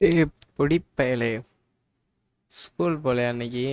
ஏய் பொடி பயலே, ஸ்கூல் போலையா அன்னைக்கு?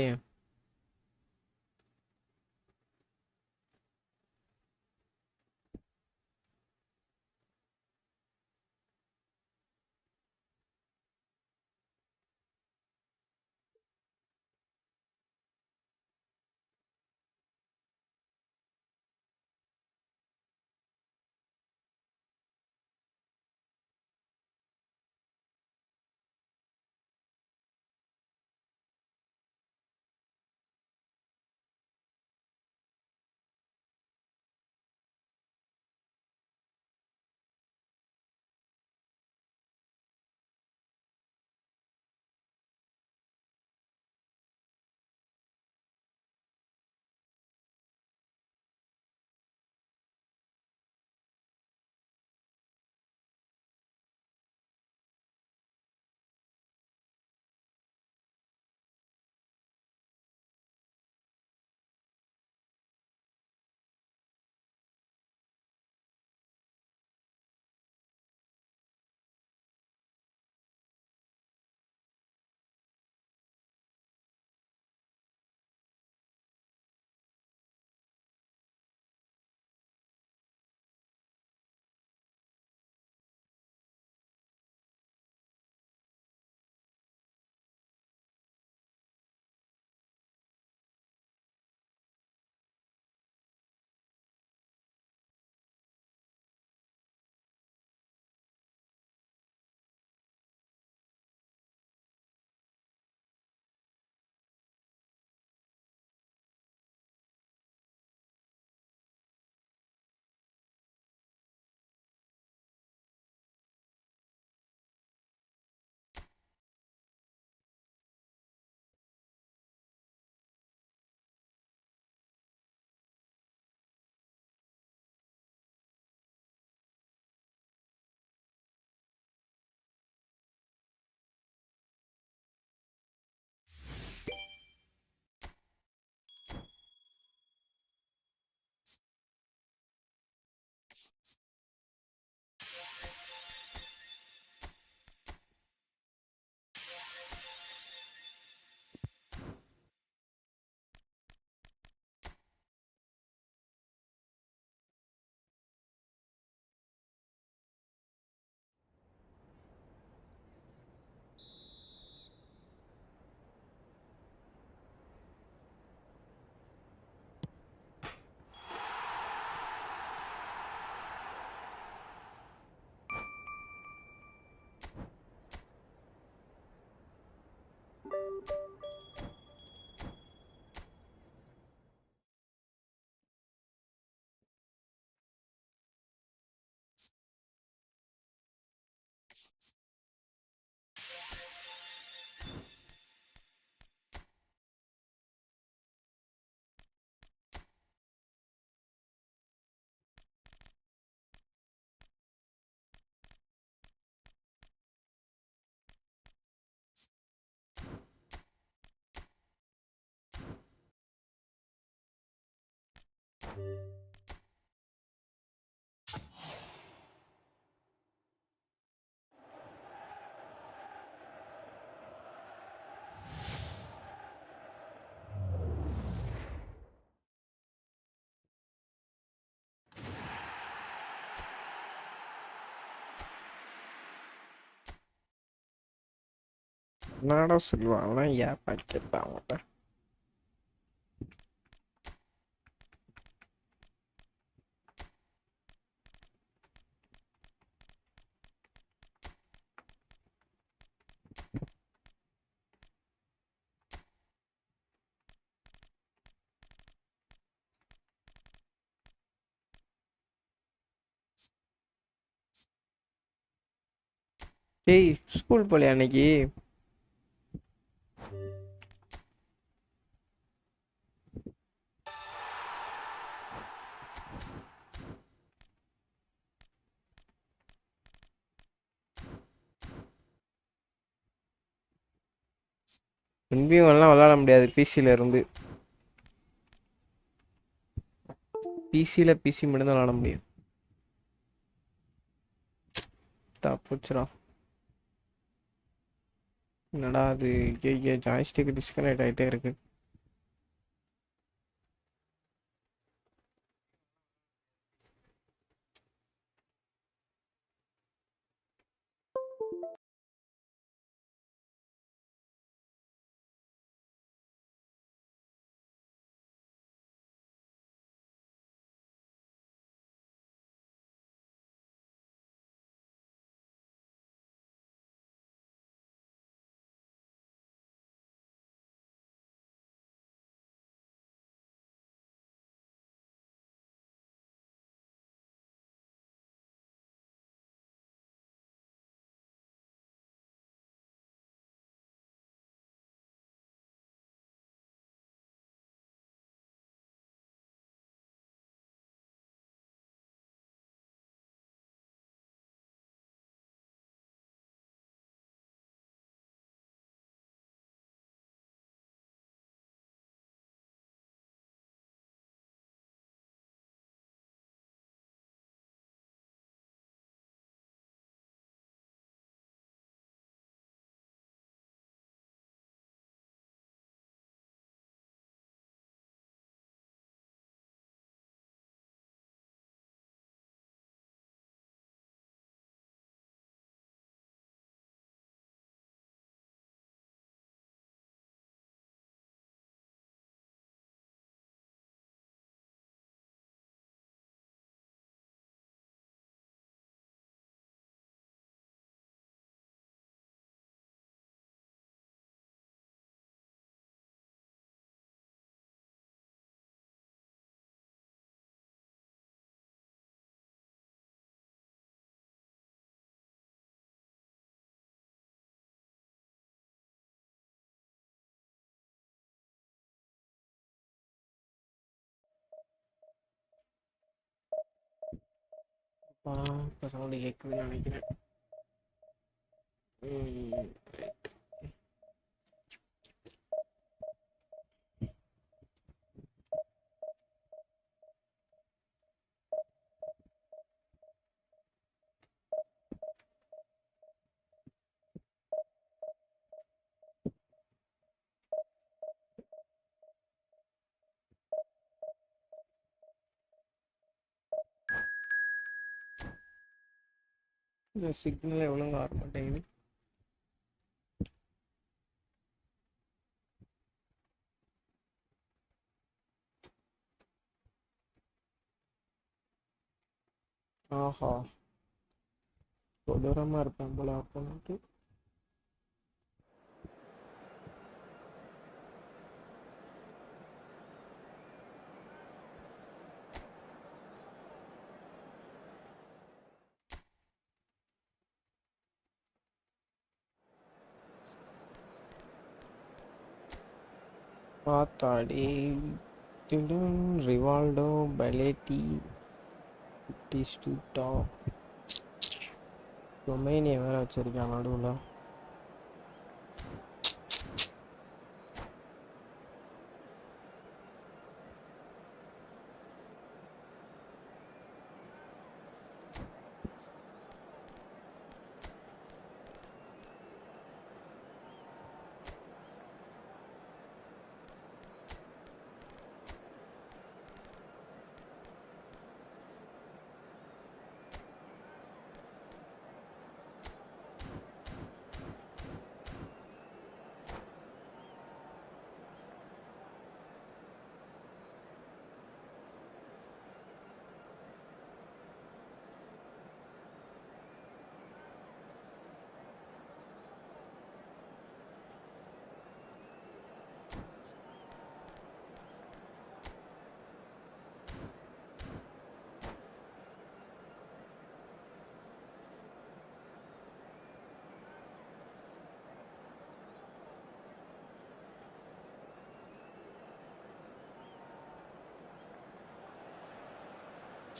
என்னடா சொல்லுவாங்களா? ஏன் பாக்கெட் அவங்கள்ட்ட ஏய் ஸ்கூல் போலையா அன்னைக்கு? இன்பியும் எல்லாம் விளாட முடியாது பிசியில் இருந்து. பிசி மட்டும்தான் விளாட முடியும். தப்புச்சுடா. என்னடா அது ஐயோ ஜாய்ஸ்டிக் டிஸ்கனெக்ட் ஆகிட்டே இருக்கு. இப்போ சவுண்டு கேட்குதுன்னு நினைக்கிறேன். ரைட். இந்த சிக்னல் ஒழுங்கா வர மாட்டேங்குது. ஆஹா, கொடூரமாக இருப்பேன் போல அப்போன்ட்டு. பார்த்தாடி ரிவால்டோ பலேட்டி டிஸ்டூட்டா ரொமேனியா வேற வச்சிருக்கான் நடுவில்.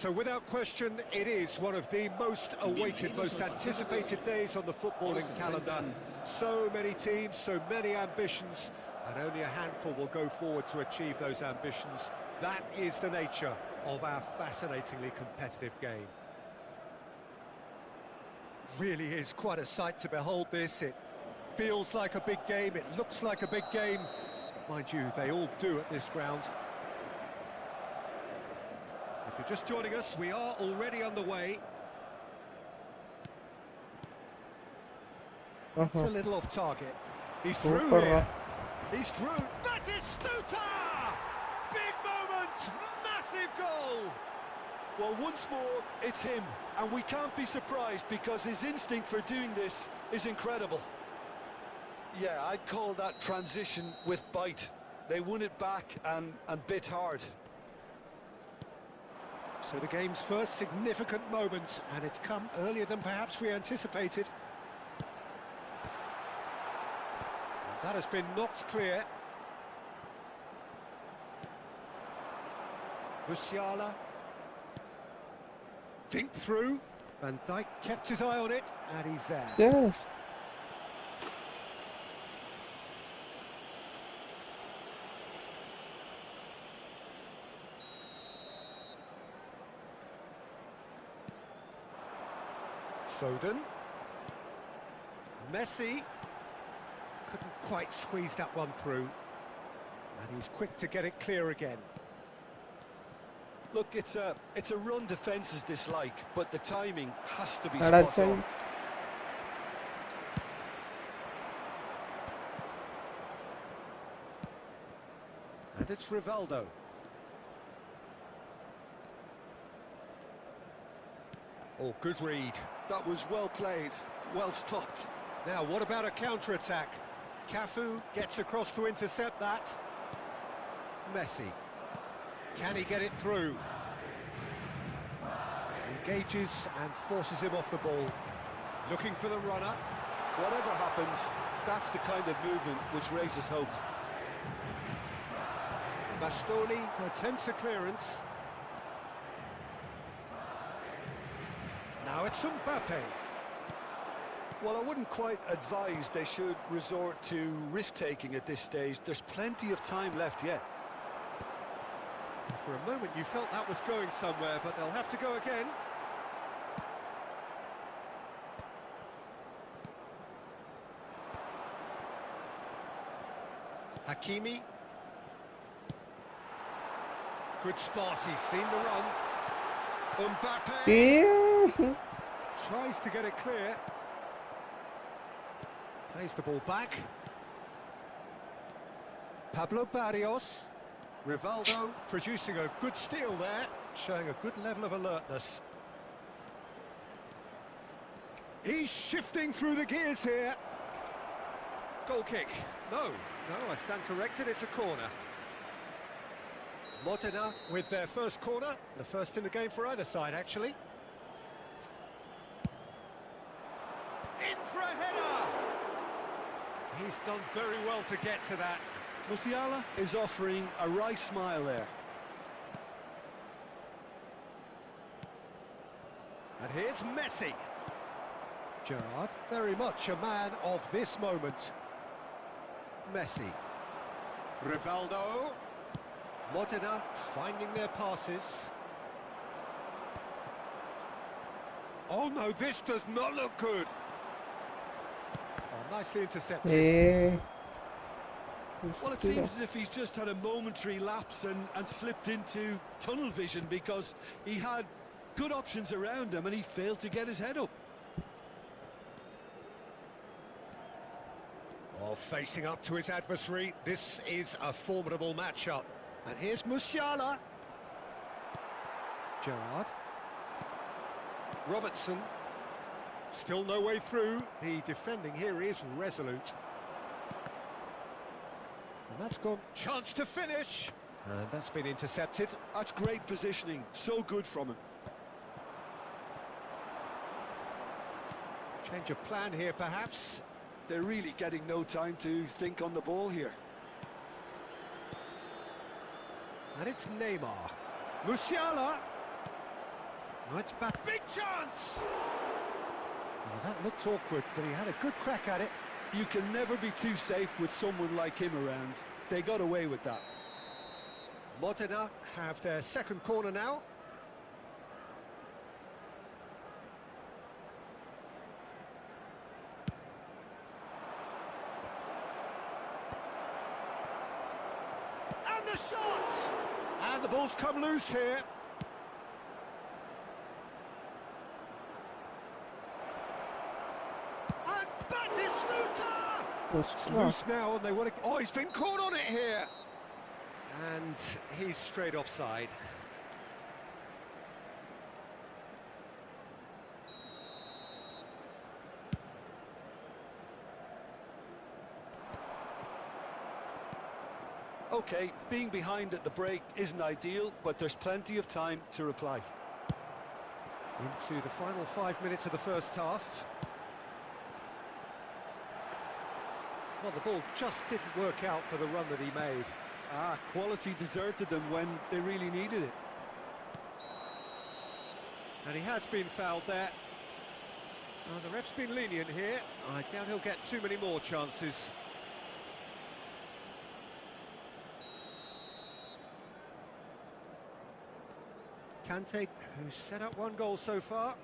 So without question, it is one of the most awaited, most anticipated days on the footballing calendar. So many teams, so many ambitions, and only a handful will go forward to achieve those ambitions. That is the nature of our fascinatingly competitive game. Really is quite a sight to behold this. It feels like a big game, it looks like a big game. Mind you, they all do at this ground. If you're just joining us, we are already underway. It's a little off target. He's through here. He's through. That is Stuta! Big moment! Massive goal! Well, once more, it's him. And we can't be surprised because his instinct for doing this is incredible. Yeah, I'd call that transition with bite. They won it back and bit hard. So the game's first significant moment, and it's come earlier than perhaps we anticipated. That has been knocked clear. Musiala. Dink through. Van Dijk kept his eye on it, and he's there. Yes. Foden. Messi. Couldn't quite squeeze that one through. And he's quick to get it clear again. Look, it's a run defence is dislike, but the timing has to be spot on. And it's Rivaldo. Oh, good read. That was well played, well stopped. Now, what about a counter-attack? Cafu gets across to intercept that. Messi. Can he get it through? Engages and forces him off the ball. Looking for the runner. Whatever happens, that's the kind of movement which raises hope. Bastoni attempts a clearance. Now it's Mbappe. Well, I wouldn't quite advise they should resort to risk-taking at this stage. There's plenty of time left yet. For a moment you felt that was going somewhere, but they'll have to go again. Hakimi. Good spot, he's seen the run. Mbappe tries to get it clear. Plays the ball back. Pablo Barrios. Rivaldo producing a good steal there, showing a good level of alertness. He's shifting through the gears here. Goal kick. No, I stand corrected, it's a corner. Modena with their first corner, the first in the game for either side, actually. In for a header! He's done very well to get to that. Musiala is offering a wry smile there. And here's Messi. Gerrard, very much a man of this moment. Messi. Rivaldo. Modena finding their passes. Oh no, this does not look good. Oh, nicely intercepted. Well, it seems as if he's just had a momentary lapse and slipped into tunnel vision because he had good options around him and he failed to get his head up. Oh, facing up to his adversary, this is a formidable matchup. And here's Musiala. Gerrard. Robertson. Still no way through. The defending here is resolute. And that's gone. Chance to finish. And that's been intercepted. That's great positioning. So good from him. Change of plan here, perhaps. They're really getting no time to think on the ball here. And it's Neymar. Musiala. Now it's back. Big chance! Well, that looked awkward, but he had a good crack at it. You can never be too safe with someone like him around. They got away with that. Modena have their second corner now. And the shot! And the ball's come loose here. And Batistuta! It's loose now, and they want to... Oh, he's been caught on it here! And he's straight offside. Okay, being behind at the break isn't ideal, but there's plenty of time to reply. Into the final 5 minutes of the first half. Well, the ball just didn't work out for the run that he made. Quality deserted them when they really needed it. And he has been fouled there. The ref's been lenient here. I doubt he'll get too many more chances. Kante, who's set up one goal so far.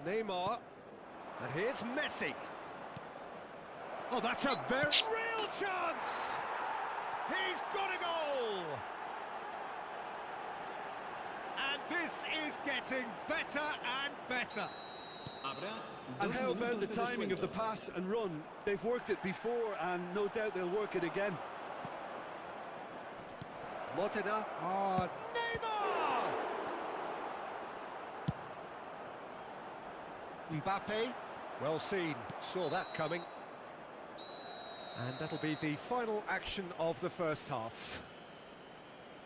Neymar. And here's Messi. Oh, that's a very real chance! He's got a goal! And this is getting better and better. And how about the timing of the pass and run? They've worked it before, and no doubt they'll work it again. Modena. Oh, Neymar! Mbappe. Well seen. Saw that coming. And that'll be the final action of the first half.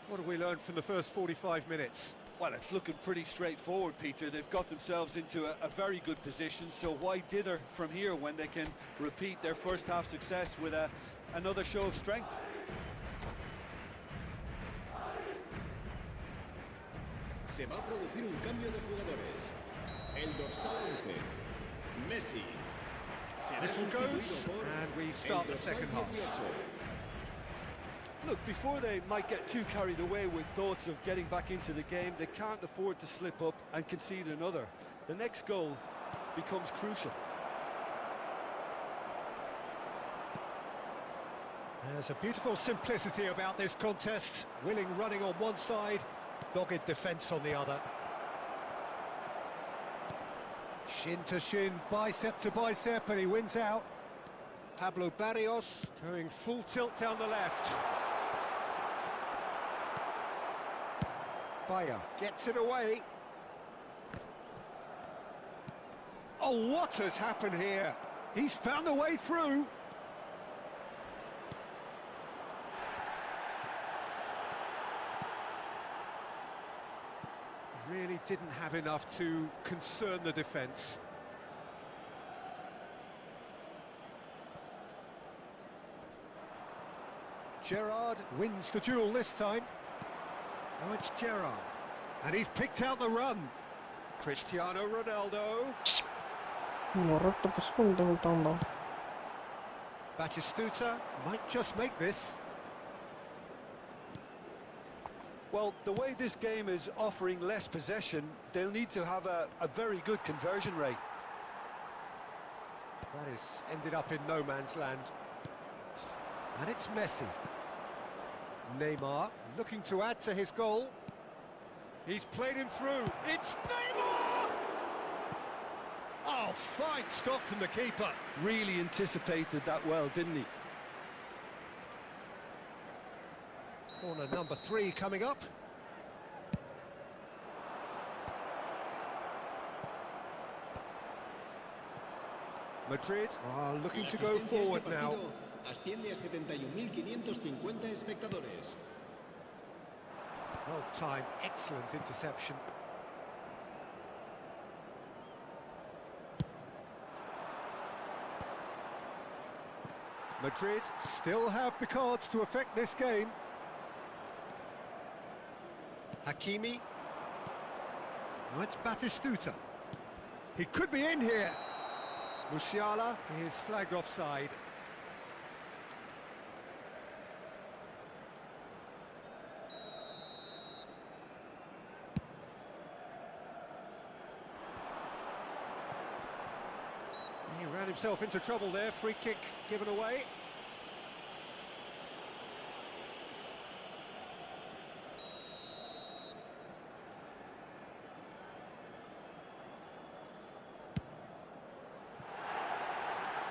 What have we learned from the first 45 minutes? Well, it's looking pretty straightforward, Peter. They've got themselves into a very good position, so why dither from here when they can repeat their first half success with another show of strength? Se va a producir un cambio de jugadores. El dorsal 11, Messi. Whistle goes, and we start the second half. Look, before they might get too carried away with thoughts of getting back into the game, they can't afford to slip up and concede another. The next goal becomes crucial. There's a beautiful simplicity about this contest. Willing running on one side, dogged defence on the other. Shin to shin, bicep to bicep, and he wins out. Pablo Barrios going full tilt down the left. Bayer gets it away. Oh, what has happened here? He's found a way through. Really didn't have enough to concern the defence. Gerrard wins the duel this time. Now it's Gerrard. And he's picked out the run. Cristiano Ronaldo. Batistuta might just make this. Well, the way this game is offering less possession, they'll need to have a very good conversion rate. That has ended up in no man's land. And it's Messi. Neymar looking to add to his goal. He's played him through. It's Neymar! Oh, fine stop from the keeper. Really anticipated that well, didn't he? Corner number 3 coming up. Madrid are looking to go forward now. Asciende a 71.550 espectadores. Well timed, excellent interception. Madrid still have the cards to affect this game. Hakimi. Now it's Batistuta. He could be in here. Musiala is flagged offside. He ran himself into trouble there, free kick given away.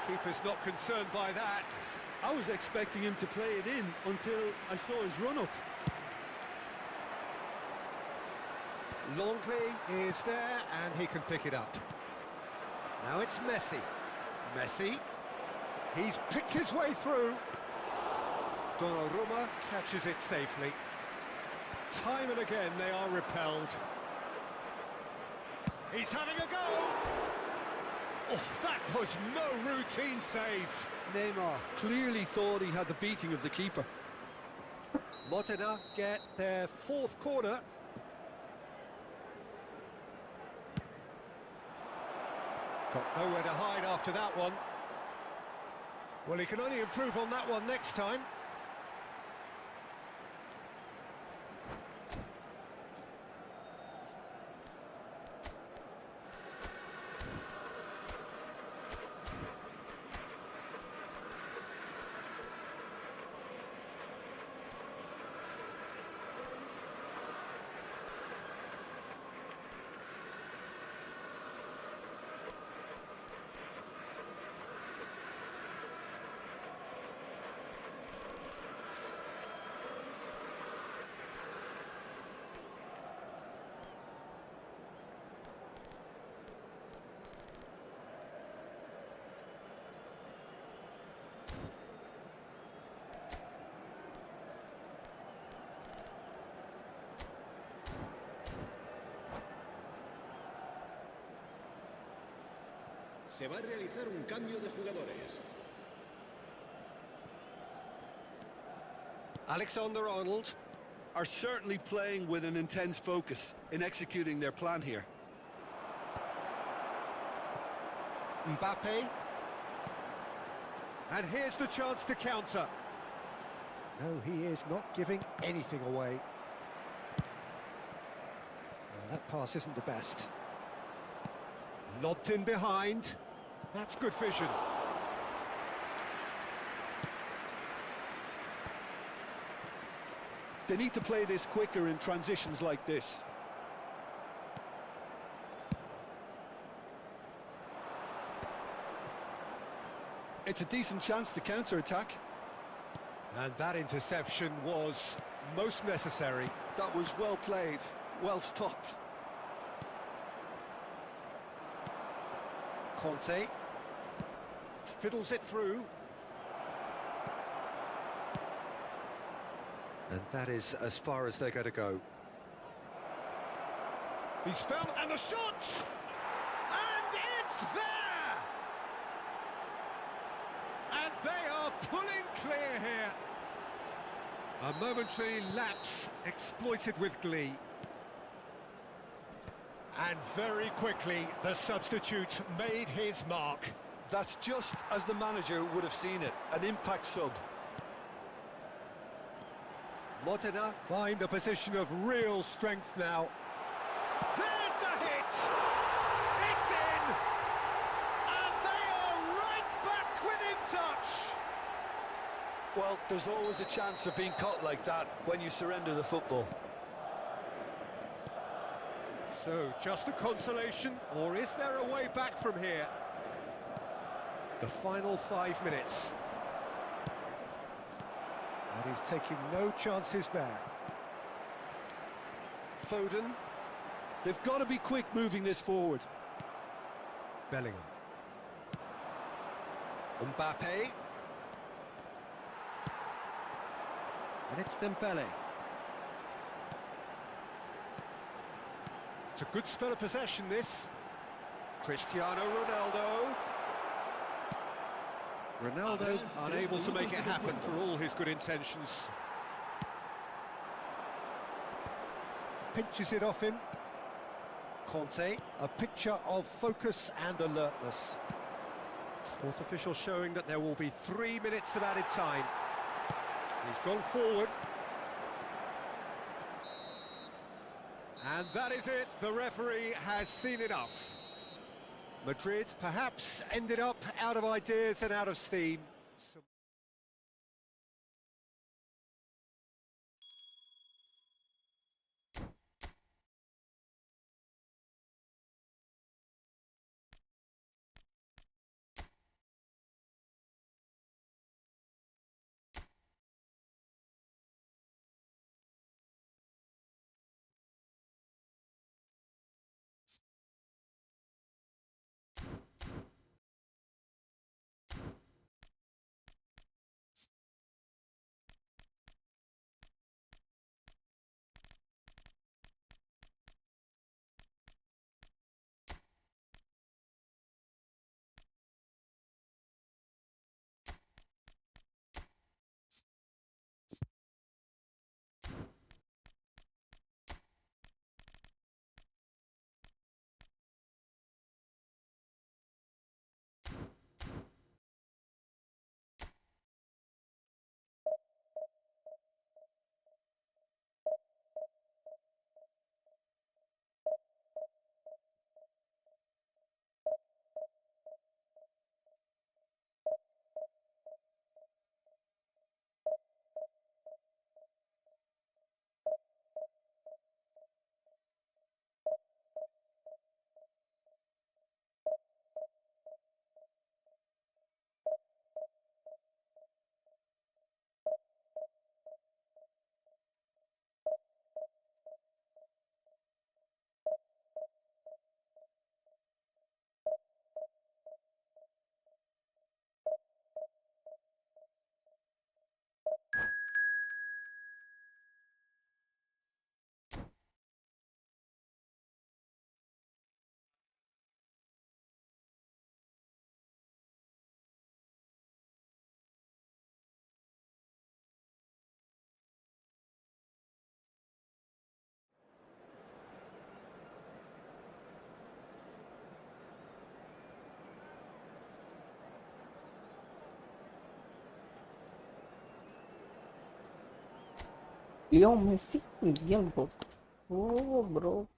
Keeper's not concerned by that. I was expecting him to play it in until I saw his run-up. Longley is there, and he can pick it up. Now it's Messi. Messi. He's picked his way through. Donnarumma catches it safely. Time and again they are repelled. He's having a go! Oh, that was no routine save. Neymar clearly thought he had the beating of the keeper. Modena get their fourth corner. Got nowhere to hide after that one. Well, he can only improve on that one next time. Se va a realizar un cambio de jugadores. Alexander-Arnold Are certainly playing with an intense focus in executing their plan here. Mbappe. And here's the chance to counter. No, he is not giving anything away. Well, that pass isn't the best. Lobbed in behind. That's good vision. They need to play this quicker in transitions like this. It's a decent chance to counter-attack. And that interception was most necessary. That was well played, well stopped. Conte fiddles it through. And that is as far as they're going to go. He's found, and the shot! And it's there! And they are pulling clear here. A momentary lapse exploited with glee. And very quickly, the substitute made his mark. That's just as the manager would have seen it, an impact sub. Modena find a position of real strength now. There's the hit! It's in! And they are right back within touch! Well, there's always a chance of being caught like that when you surrender the football. So, just a consolation, or is there a way back from here? The final 5 minutes. And he's taking no chances there. Foden, they've got to be quick moving this forward. Bellingham. Mbappe. And it's Dembele. It's a good spell of possession, this. Cristiano Ronaldo. Ronaldo unable to make it happen for all his good intentions. Pinches it off him. Conte, a picture of focus and alertness. Fourth official showing that there will be 3 minutes of added time. He's gone forward. And that is it. The referee has seen enough. Madrid perhaps ended up out of ideas and out of steam. Yo, Messi, bien, bro. Oh, bro.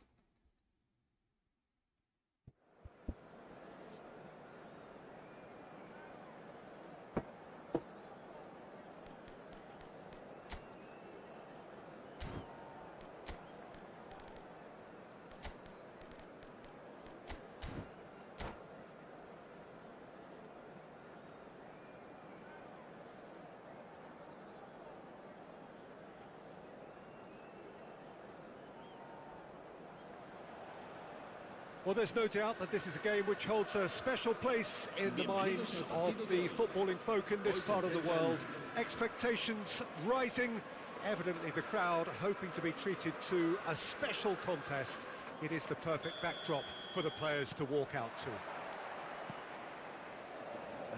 Well, there's no doubt that this is a game which holds a special place in the minds of the footballing folk in this part of the world. Expectations rising, evidently the crowd hoping to be treated to a special contest. It is the perfect backdrop for the players to walk out to.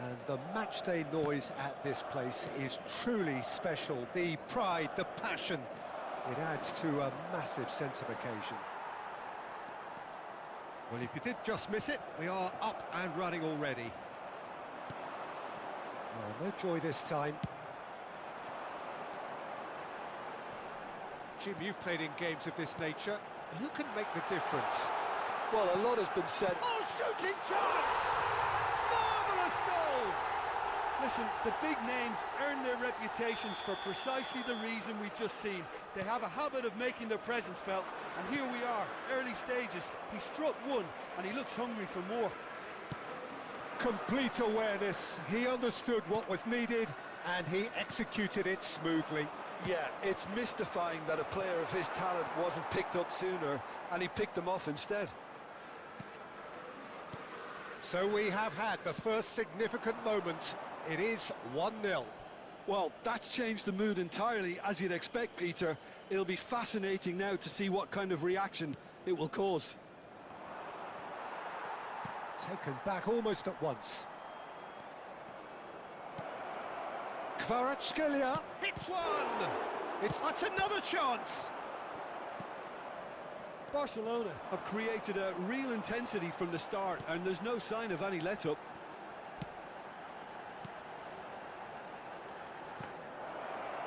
And the matchday noise at this place is truly special. The pride, the passion, it adds to a massive sense of occasion. Well, if you did just miss it, we are up and running already. Oh, no joy this time. Jim, you've played in games of this nature. Who can make the difference? Well, a lot has been said. Oh, shooting chance! Marvellous goal! Listen, the big names earn their reputations for precisely the reason we've just seen. They have a habit of making their presence felt, and here we are, early stages. He struck one, and he looks hungry for more. Complete awareness. He understood what was needed, and he executed it smoothly. Yeah, it's mystifying that a player of his talent wasn't picked up sooner, and he picked them off instead. So we have had the first significant moment. It is 1-0. Well, that's changed the mood entirely, as you'd expect, Peter. It'll be fascinating now to see what kind of reaction it will cause. Taken back almost at once. Kvaratskhelia hits one! That's another chance! Barcelona have created a real intensity from the start, and there's no sign of any let-up.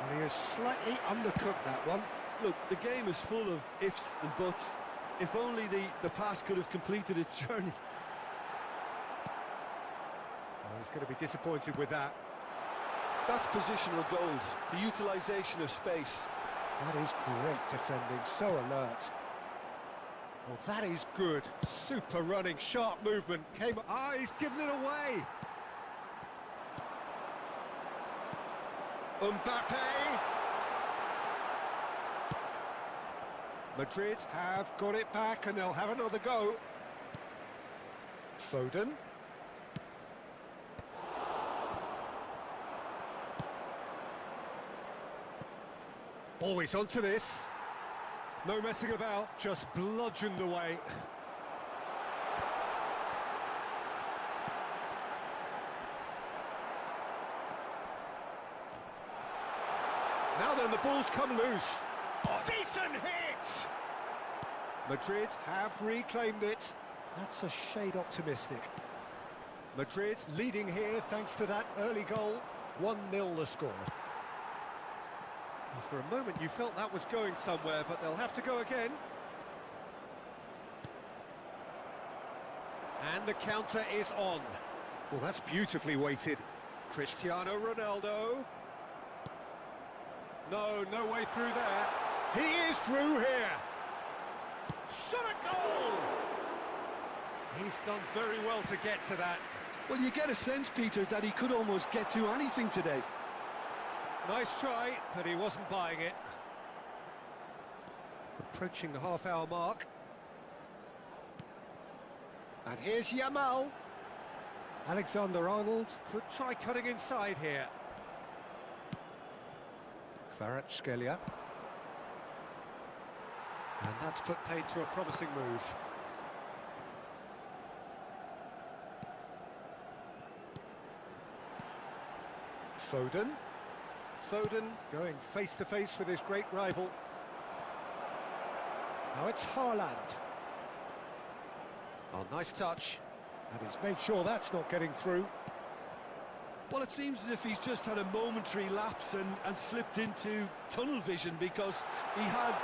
And he has slightly undercooked that one. Look, the game is full of ifs and buts. If only the pass could have completed its journey. He's going to be disappointed with that. That's positional gold, the utilisation of space. That is great defending, so alert. Well, that is good. Super running, sharp movement. He's given it away. Mbappe. Madrid have got it back and they'll have another go. Foden. Always onto this. No messing about, just bludgeoned away. Now then, the ball's come loose. Oh, decent hit! Madrid have reclaimed it. That's a shade optimistic. Madrid leading here thanks to that early goal. 1-0 the score. For a moment you felt that was going somewhere, but they'll have to go again. And the counter is on. Well, that's beautifully weighted. Cristiano Ronaldo. No way through there. He is through here. Shot a goal! He's done very well to get to that. Well, you get a sense, Peter, that he could almost get to anything today. Nice try, but he wasn't buying it. Approaching the half-hour mark. And here's Yamal. Alexander-Arnold could try cutting inside here. Kvaratskhelia. And that's put paid to a promising move. Foden. Foden going face-to-face with his great rival. Now it's Haaland. Oh, nice touch. And he's made sure that's not getting through. Well, it seems as if he's just had a momentary lapse and slipped into tunnel vision, because he had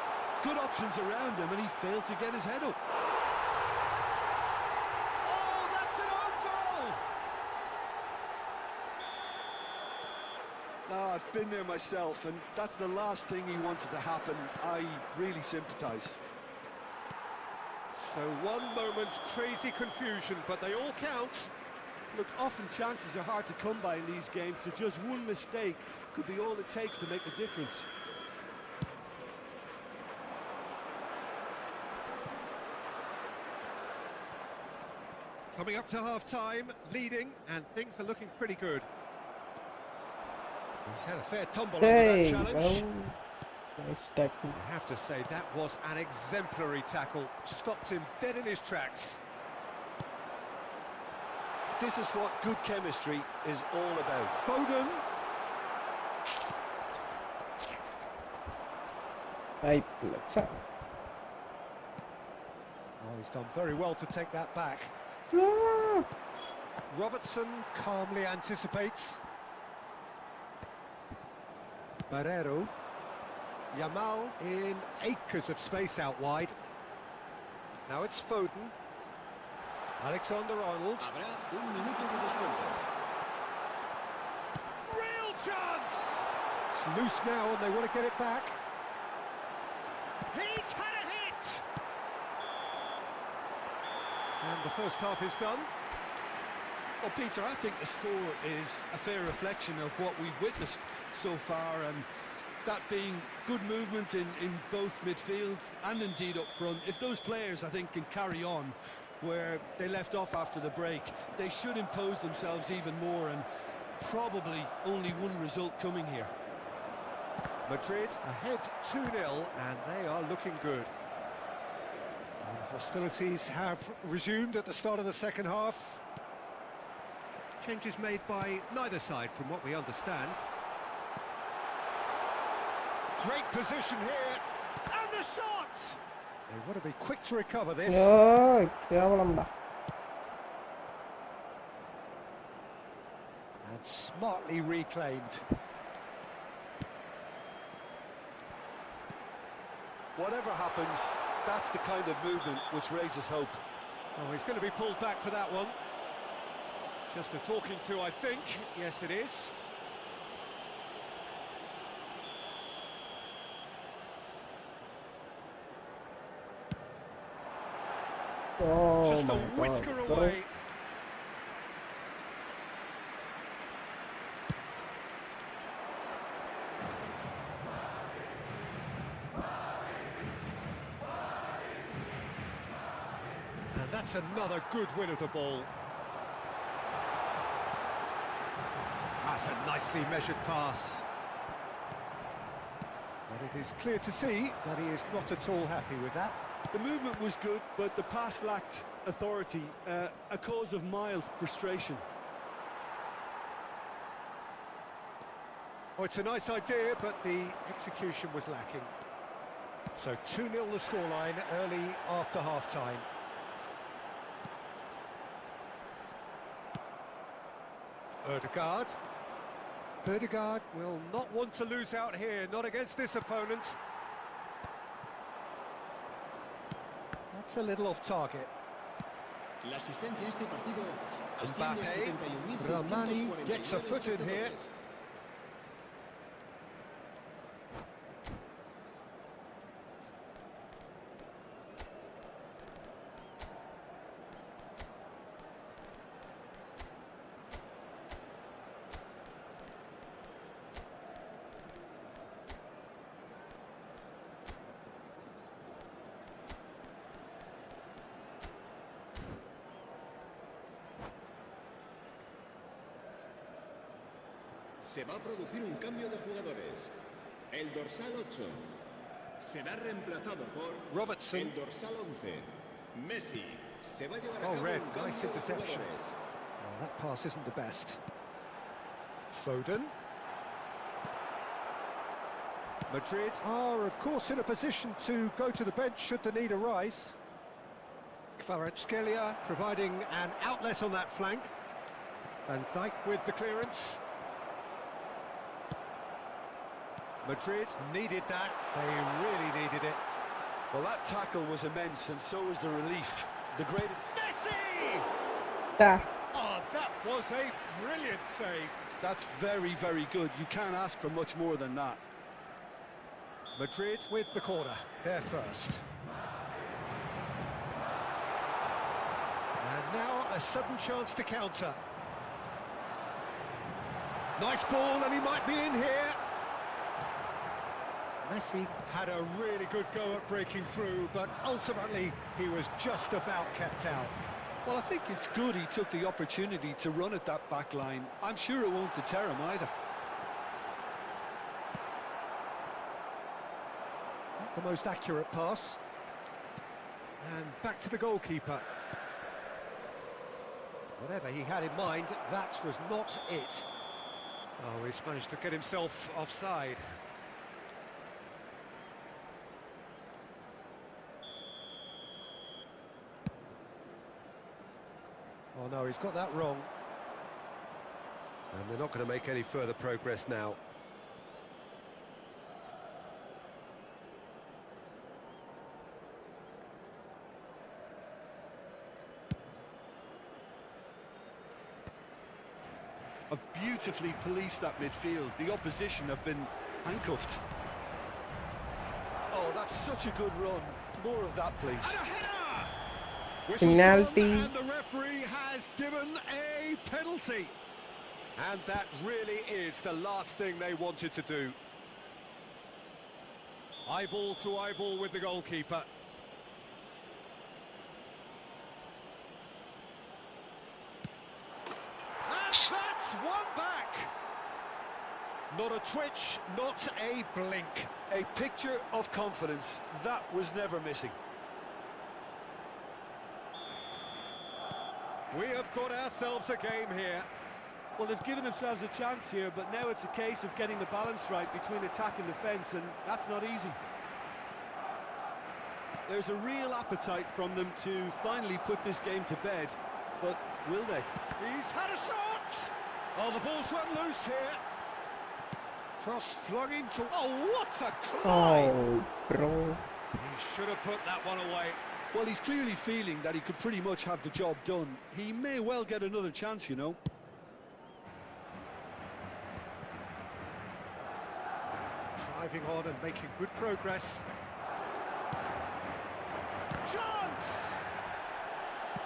good options around him and he failed to get his head up. Oh, that's an own goal! I've been there myself, and that's the last thing he wanted to happen. I really sympathise. So one moment's crazy confusion, but they all count. Look, often chances are hard to come by in these games, so just one mistake could be all it takes to make the difference. Coming up to half-time, leading, and things are looking pretty good. He's had a fair tumble under that challenge. Nice tackle. I have to say, that was an exemplary tackle. Stopped him dead in his tracks. This is what good chemistry is all about. Foden. Oh, He's done very well to take that back. Robertson calmly anticipates. Barrero. Yamal in acres of space out wide. Now it's Foden. Alexander-Arnold. Habrá un minuto de descuento. Real chance! It's loose now and they want to get it back. He's had a hit! And the first half is done. Well, Peter, I think the score is a fair reflection of what we've witnessed so far, and that being good movement in both midfield and indeed up front. If those players, I think, can carry on where they left off after the break, they should impose themselves even more, and probably only one result coming here. Madrid ahead 2-0 and they are looking good. And hostilities have resumed at the start of the second half. Changes made by neither side from what we understand. Great position here, and the shot! They want to be quick to recover this. And smartly reclaimed. Whatever happens, that's the kind of movement which raises hope. Oh, he's going to be pulled back for that one. Just a talking to, I think. Yes, it is. Oh Just a my whisker god, away. And that's another good win of the ball. That's a nicely measured pass. But it is clear to see that he is not at all happy with that. The movement was good, but the pass lacked authority, a cause of mild frustration. Oh, it's a nice idea, but the execution was lacking. So 2-0 the scoreline early after half-time. Ødegaard will not want to lose out here, not against this opponent. That's a little off target. La asistencia a este partido Mbappe, Ramani gets a foot in here. Se va a producir un cambio de jugadores. El dorsal 8 será reemplazado por Robertson. el dorsal 11. Messi se va a llevar a Oh, cabo Red, un cambio nice de interception. jugadores. Well, that pass isn't the best. Foden. Madrid are, of course, in a position to go to the bench should the need arise. Kvaratskhelia providing an outlet on that flank. Van Dijk with the clearance. Madrid needed that. They really needed it. Well, that tackle was immense, and so was the relief. The greatest... Messi! Ah, Oh, that was a brilliant save. That's very, very good. You can't ask for much more than that. Madrid with the corner, there first. And now a sudden chance to counter. Nice ball, and he might be in here. Messi had a really good go at breaking through, but ultimately he was just about kept out. Well, I think it's good he took the opportunity to run at that back line. I'm sure it won't deter him either. Not the most accurate pass. And back to the goalkeeper. Whatever he had in mind, that was not it. Oh, he's managed to get himself offside. Oh no, he's got that wrong. And they're not going to make any further progress now. Have beautifully policed that midfield. The opposition have been handcuffed. Oh, that's such a good run. More of that, please. And a header! Whistle's Penalty. gone, and the referee has given a penalty. And that really is the last thing they wanted to do. Eyeball to eyeball with the goalkeeper. And that's one back. Not a twitch, not a blink. A picture of confidence. That was never missing. We have got ourselves a game here. Well, they've given themselves a chance here, but now it's a case of getting the balance right between attack and defence, and that's not easy. There's a real appetite from them to finally put this game to bed, but will they? He's had a shot! Oh, the ball's run loose here. Cross flung into... Oh, what a climb! oh, bro. He should have put that one away. Well, he's clearly feeling that he could pretty much have the job done. He may well get another chance, you know. Driving on and making good progress. Chance!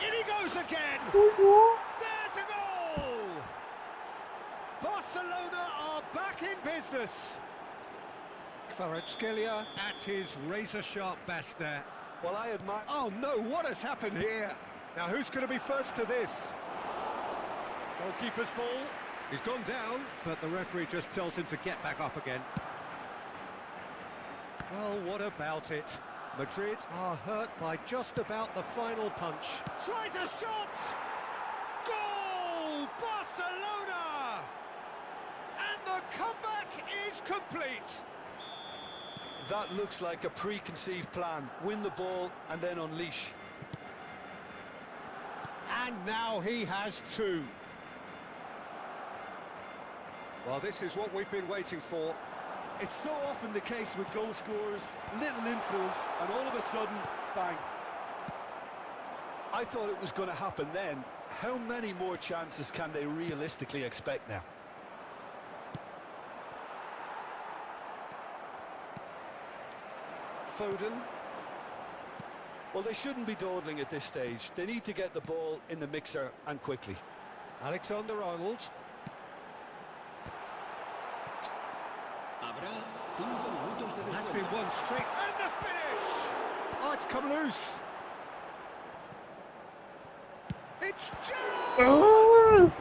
In he goes again! There's a goal! Barcelona are back in business. Kvaratskhelia at his razor-sharp best there. Well, I admire... Oh no, what has happened here? Now who's going to be first to this? Goalkeeper's ball. He's gone down, but the referee just tells him to get back up again. Well, what about it? Madrid are hurt by just about the final punch. Tries a shot! Goal! Barcelona! And the comeback is complete. That looks like a preconceived plan. Win the ball and then unleash. And now he has two. Well, this is what we've been waiting for. It's so often the case with goal scorers, little influence, and all of a sudden, bang. I thought it was going to happen then. How many more chances can they realistically expect now? Foden. Well, they shouldn't be dawdling at this stage. They need to get the ball in the mixer and quickly. Alexander-Arnold. That's been one straight, and the finish! Oh, it's come loose. It's Gerrard!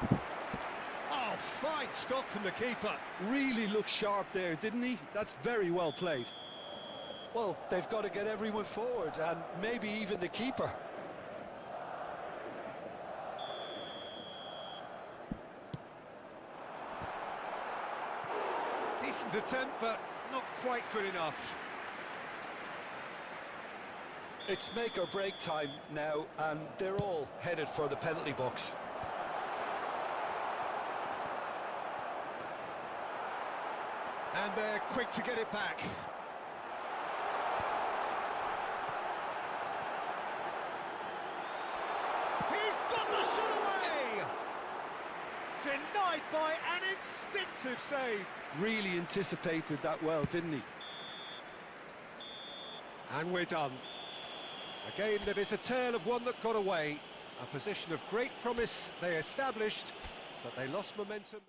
Oh, fine stop from the keeper. Really looked sharp there, didn't he? That's very well played. Well, they've got to get everyone forward, and maybe even the keeper. Decent attempt, but not quite good enough. It's make or break time now, and they're all headed for the penalty box. And they're quick to get it back. He's got the shot away! Denied by an instinctive save. Really anticipated that well, didn't he? And we're done. A game that is a tale of one that got away. A position of great promise they established, but they lost momentum.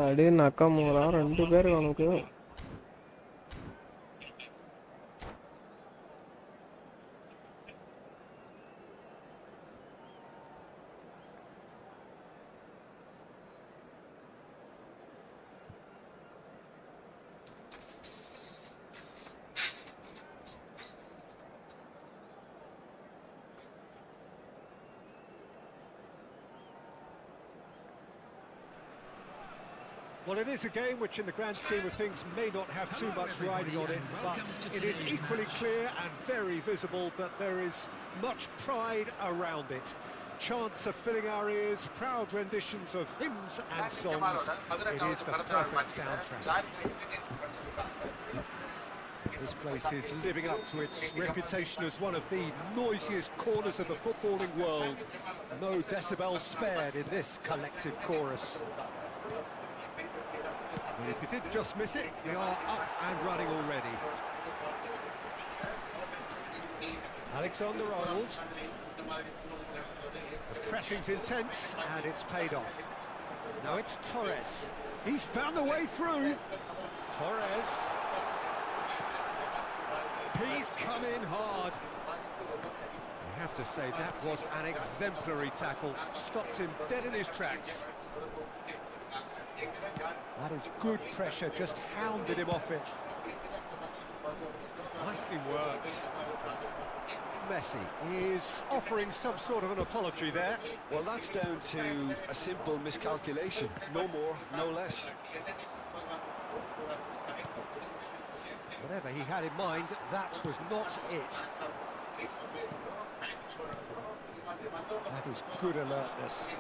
അടി നക്കമൂറ രണ്ടുപേര് നമുക്ക് Well, it is a game which in the grand scheme of things may not have too much riding on it, but it is equally clear and very visible that there is much pride around it. chants are filling our ears, proud renditions of hymns and songs. It is the perfect soundtrack. This place is living up to its reputation as one of the noisiest corners of the footballing world. No decibels spared in this collective chorus. And if you did just miss it, we are up and running already. Alexander-Arnold. The pressing's intense, and it's paid off. Now it's Torres. He's found a way through. Torres. He's come in hard. I have to say, that was an exemplary tackle. Stopped him dead in his tracks. That is good pressure, just hounded him off it. Nicely worked. Messi is offering some sort of an apology there. Well, that's down to a simple miscalculation. No more, no less. Whatever he had in mind, that was not it. That is good alertness.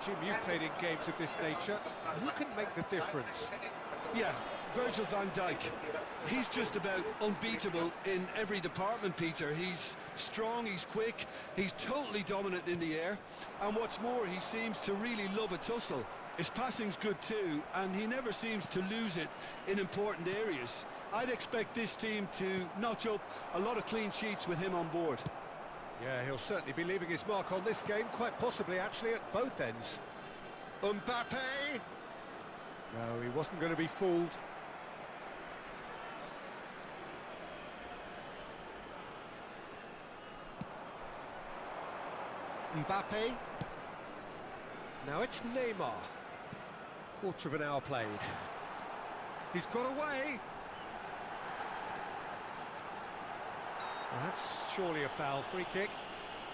Jim, you've played in games of this nature. Who can make the difference? Yeah, Virgil van Dijk. He's just about unbeatable in every department, Peter. He's strong, he's quick, he's totally dominant in the air. And what's more, he seems to really love a tussle. His passing's good too, and he never seems to lose it in important areas. I'd expect this team to notch up a lot of clean sheets with him on board. Yeah, he'll certainly be leaving his mark on this game, quite possibly actually at both ends. Mbappe! No, he wasn't going to be fooled. Mbappe. Now it's Neymar. Quarter of an hour played. He's got away. Well, that's surely a foul. Free kick.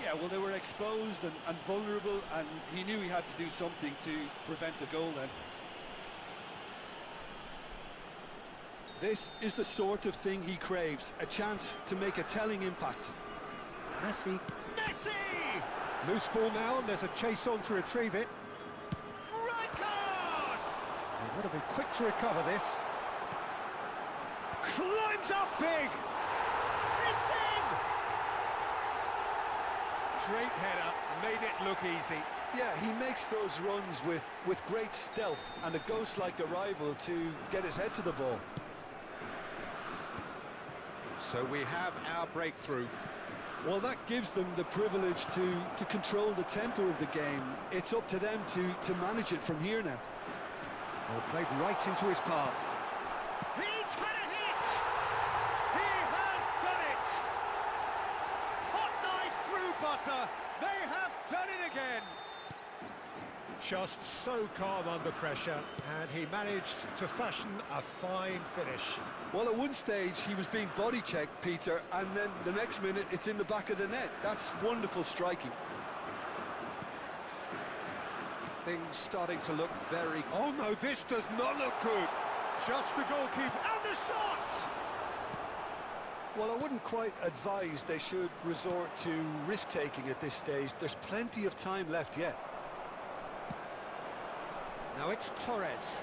Yeah, well, they were exposed and vulnerable, and he knew he had to do something to prevent a goal then. This is the sort of thing he craves, a chance to make a telling impact. Messi. Messi! Loose ball now, and there's a chase on to retrieve it. Right card! They've got to be quick to recover this. Climbs up big! It's in! Straight header, made it look easy. Yeah, he makes those runs with great stealth and a ghost-like arrival to get his head to the ball. So we have our breakthrough. Well, that gives them the privilege to control the tempo of the game. It's up to them to manage it from here now. Well, played right into his path. He's had a hit! He has done it! Hot knife through butter. They have done it again. Just so calm under pressure, and he managed to fashion a fine finish. Well, at one stage he was being body checked, Peter, and then the next minute it's in the back of the net. That's wonderful striking. Things starting to look very... Oh no, this does not look good. Just the goalkeeper, and the shot! Well, I wouldn't quite advise they should resort to risk-taking at this stage. There's plenty of time left yet. Now it's Torres.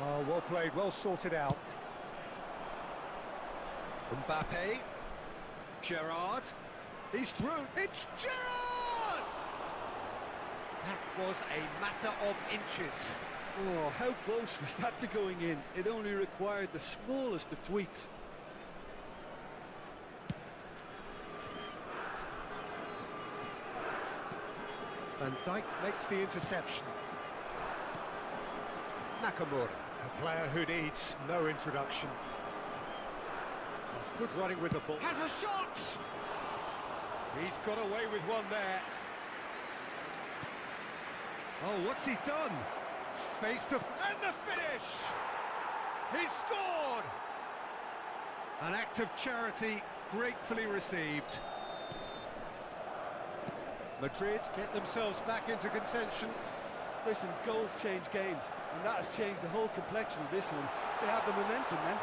Oh, well played, well sorted out. Mbappe. Gerrard. He's through. It's Gerrard! That was a matter of inches. Oh, how close was that to going in? It only required the smallest of tweaks. Van Dijk makes the interception. Nakamura, a player who needs no introduction. That's good running with the ball. Has a shot! He's got away with one there. Oh, what's he done? Face to... and the finish! He scored! An act of charity gratefully received. Madrid get themselves back into contention. Listen, goals change games, and that has changed the whole complexion of this one. They have the momentum now.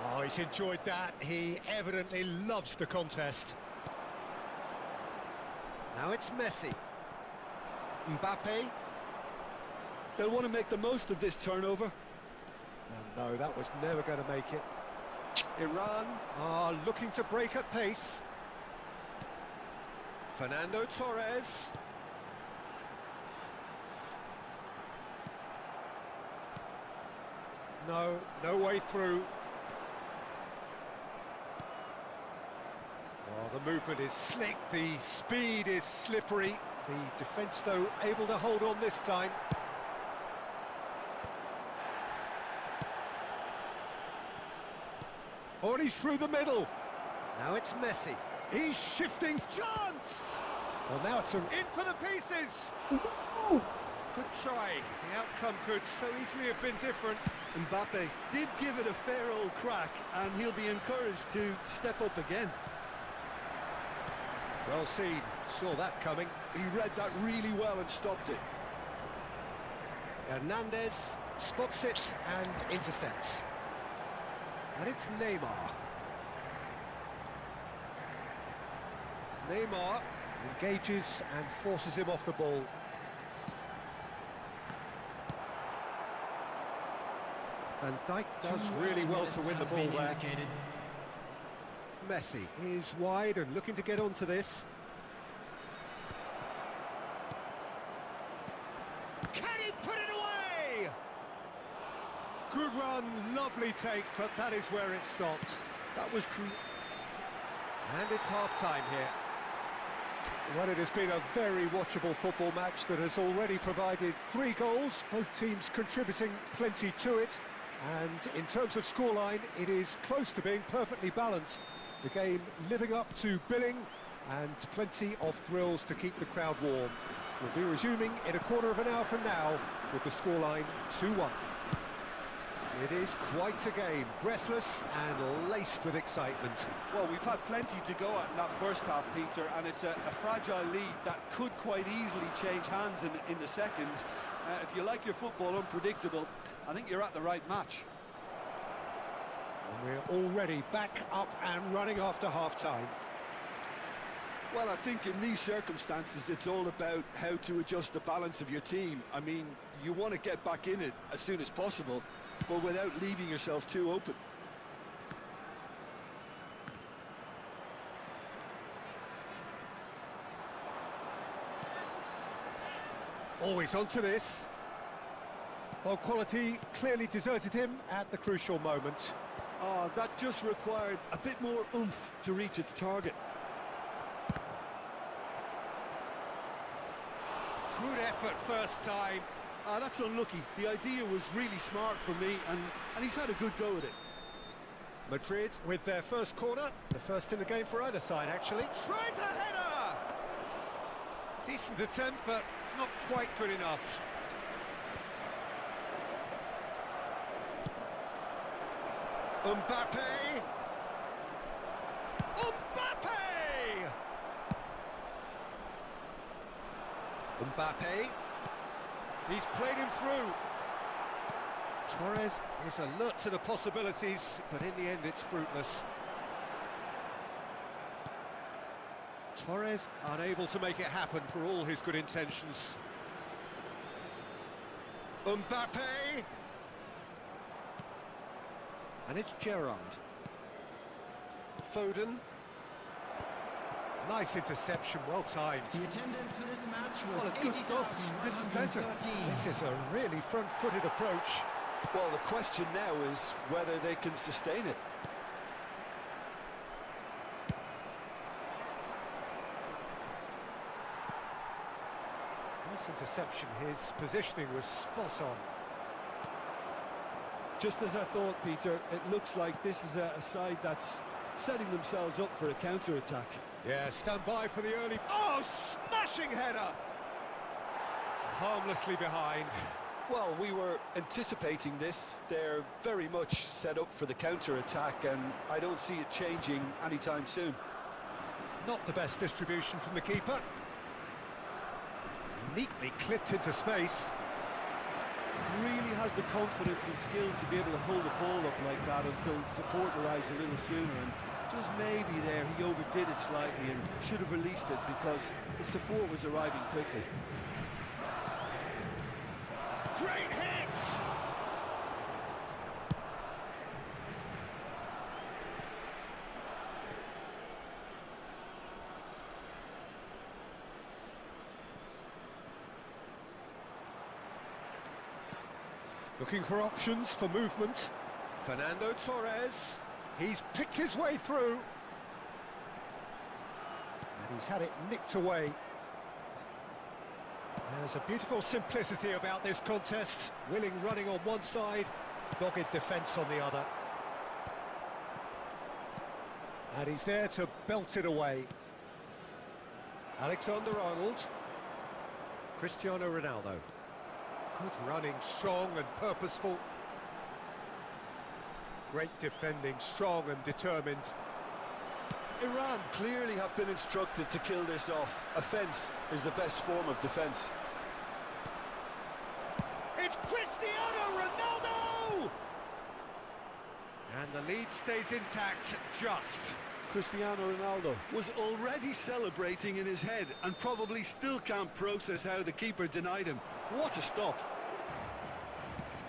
Oh, he's enjoyed that. He evidently loves the contest. Now it's Messi. Mbappe. They'll want to make the most of this turnover. And no, that was never going to make it. Iran are looking to break at pace. Fernando Torres. No way through. Oh, the movement is slick, the speed is slippery. The defence, though, able to hold on this time. Oh, and he's through the middle. Now it's Messi. He's shifting. Chance! Well, now it's in for the pieces. Good try. The outcome could so easily have been different. Mbappe did give it a fair old crack, and he'll be encouraged to step up again. Well seen. Saw that coming. He read that really well and stopped it. Hernandez spots it and intercepts. And it's Neymar. Neymar engages and forces him off the ball. Van Dijk does really well to win the ball there. Messi is wide and looking to get onto this. Can he put it away? Good run, lovely take, but that is where it stopped. That was And it's half-time here. Well, it has been a very watchable football match that has already provided 3 goals, both teams contributing plenty to it. And in terms of scoreline, it is close to being perfectly balanced. The game living up to billing and plenty of thrills to keep the crowd warm. We'll be resuming in a quarter of an hour from now with the scoreline 2-1. It is quite a game, breathless and laced with excitement. Well, we've had plenty to go at in that first half, Peter, and it's a fragile lead that could quite easily change hands in the second. If you like your football unpredictable, I think you're at the right match. And we're already back up and running after half-time. Well, I think in these circumstances, it's all about how to adjust the balance of your team. I mean, you want to get back in it as soon as possible, but without leaving yourself too open. Always onto this. Well, quality clearly deserted him at the crucial moment. Oh, that just required a bit more oomph to reach its target. Good effort first time. That's unlucky. The idea was really smart from me, and he's had a good go at it. Madrid with their first corner, the first in the game for either side, actually. Tries a header! Decent attempt, but not quite good enough. Mbappe! Mbappe! Mbappe. He's played him through. Torres is alert to the possibilities, but in the end it's fruitless. Torres unable to make it happen for all his good intentions. Mbappe! And it's Gerrard. Foden. Nice interception, well timed. The attendance for this match was Well, it's good stuff. This is better. This is a really front-footed approach. Well, the question now is whether they can sustain it. Nice interception, his positioning was spot on. Just as I thought, Peter, it looks like this is a side that's setting themselves up for a counter-attack. Yeah, stand by for the early... Oh, smashing header! Harmlessly behind. Well, we were anticipating this. They're very much set up for the counter-attack, and I don't see it changing anytime soon. Not the best distribution from the keeper. Neatly clipped into space. Really has the confidence and skill to be able to hold the ball up like that until support arrives a little sooner, and Just maybe there he overdid it slightly and should have released it because the support was arriving quickly. Great hit! Looking for options for movement. Fernando Torres. He's picked his way through. And he's had it nicked away. There's a beautiful simplicity about this contest. Willing running on one side, dogged defence on the other. And he's there to belt it away. Alexander-Arnold. Cristiano Ronaldo. Good running, strong and purposeful. Great defending, strong and determined. Iran clearly have been instructed to kill this off. Offence is the best form of defence. It's Cristiano Ronaldo! And the lead stays intact, just. Cristiano Ronaldo was already celebrating in his head and probably still can't process how the keeper denied him. What a stop.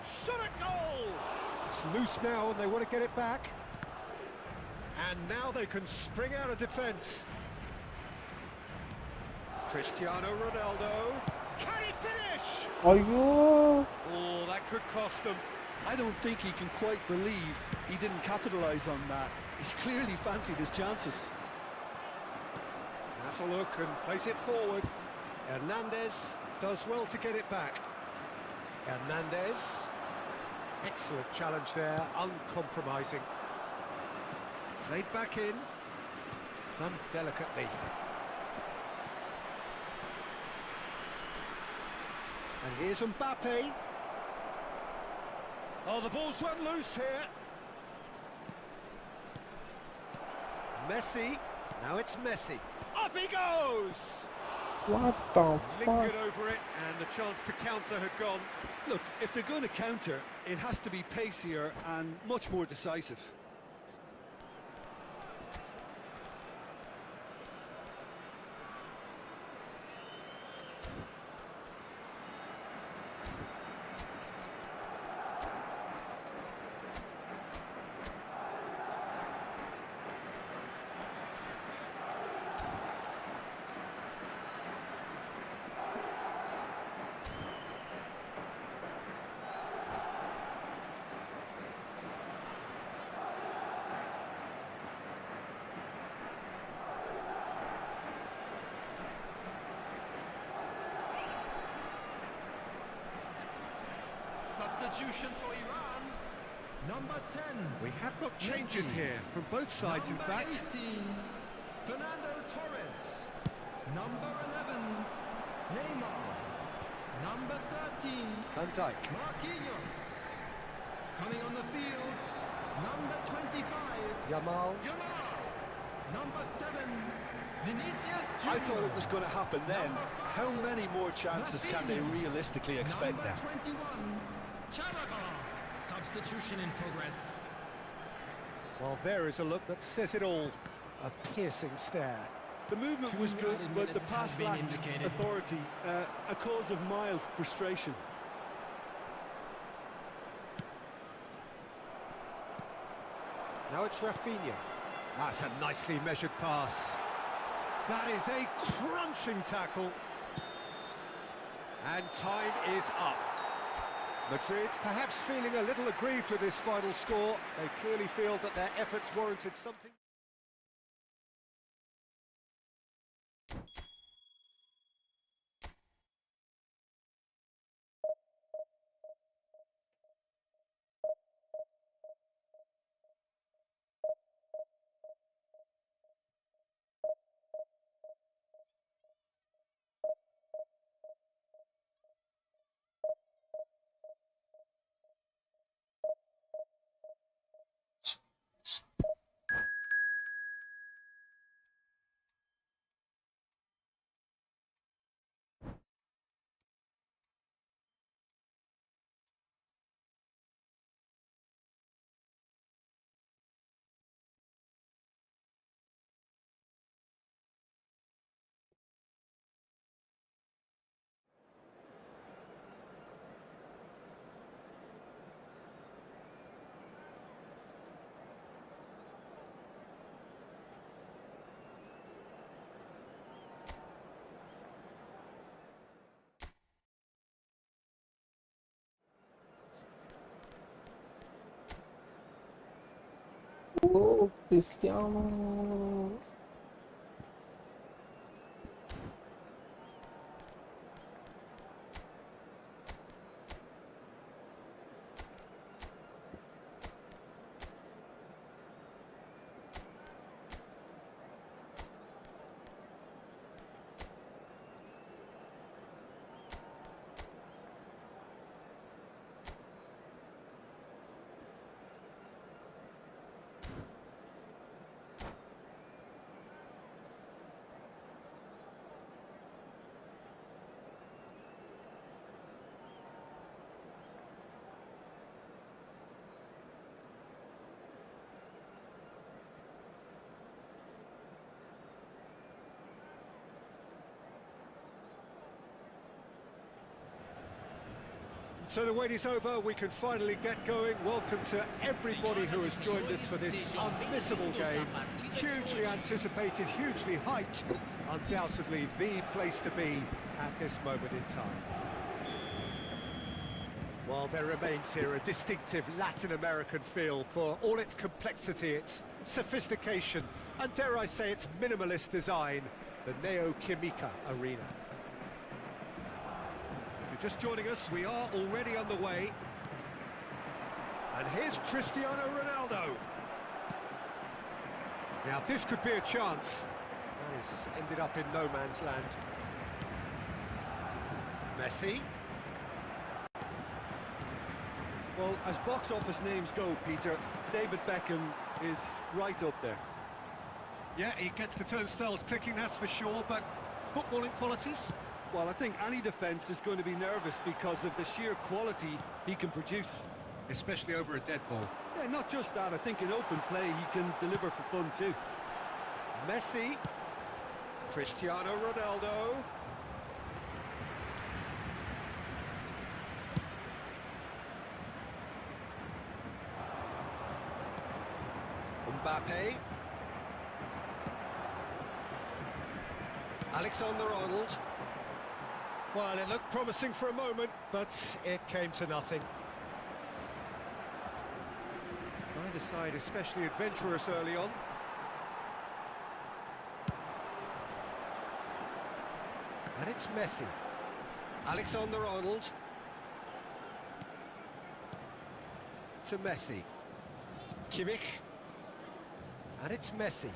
Shot a goal! It's loose now and they want to get it back. And now they can spring out of defence. Cristiano Ronaldo. Can he finish? Ayo. Oh, that could cost them. I don't think he can quite believe he didn't capitalise on that. He clearly fancied his chances. Has a look and plays it forward. Hernandez does well to get it back. Hernandez. Excellent challenge there, uncompromising. Played back in. Done delicately. And here's Mbappe. Oh, the ball's run loose here. Messi. Now it's Messi. Up he goes! What the Lingered fuck? over it, and the chance to counter had gone. Look, if they're going to counter, it has to be pacier and much more decisive. Substitution for Iran. Number 10. We have got changes here from both sides, in fact. Number 18, Fernando Torres. Number 11, Neymar. Number 13, Van Dijk. Marquinhos. Coming on the field, number 25, Yamal. Yamal. Number 7, Vinicius Junior. I thought it was going to happen then. How many more chances can they realistically expect Number now? 21, Chalaba. Substitution in progress. Well, there is a look that says it all. A piercing stare. The movement was good, but the pass lacked authority, a cause of mild frustration. Now it's Rafinha. That's a nicely measured pass. That is a crunching tackle. And time is up. Madrid perhaps feeling a little aggrieved with this final score. They clearly feel that their efforts warranted something. Cristiano. So the wait is over, we can finally get going. Welcome to everybody who has joined us for this unmissable game. Hugely anticipated, hugely hyped, undoubtedly the place to be at this moment in time. Well, there remains here a distinctive Latin American feel for all its complexity, its sophistication, and dare I say its minimalist design, the Neo-Química Arena. If you're just joining us, we are already underway. And here's Cristiano Ronaldo. Now this could be a chance. That has ended up in no man's land. Messi. Well, as box office names go, Peter, David Beckham is right up there. Yeah, he gets the turnstiles clicking, that's for sure, but footballing qualities? Well, I think any defence is going to be nervous because of the sheer quality he can produce. Especially over a dead ball. Yeah, not just that, I think in open play he can deliver for fun too. Messi. Cristiano Ronaldo. Mbappe. Alexander-Arnold. Well, it looked promising for a moment, but it came to nothing. Neither side especially adventurous early on. And it's Messi. Alexander-Arnold. To Messi. Kimmich. And it's Messi.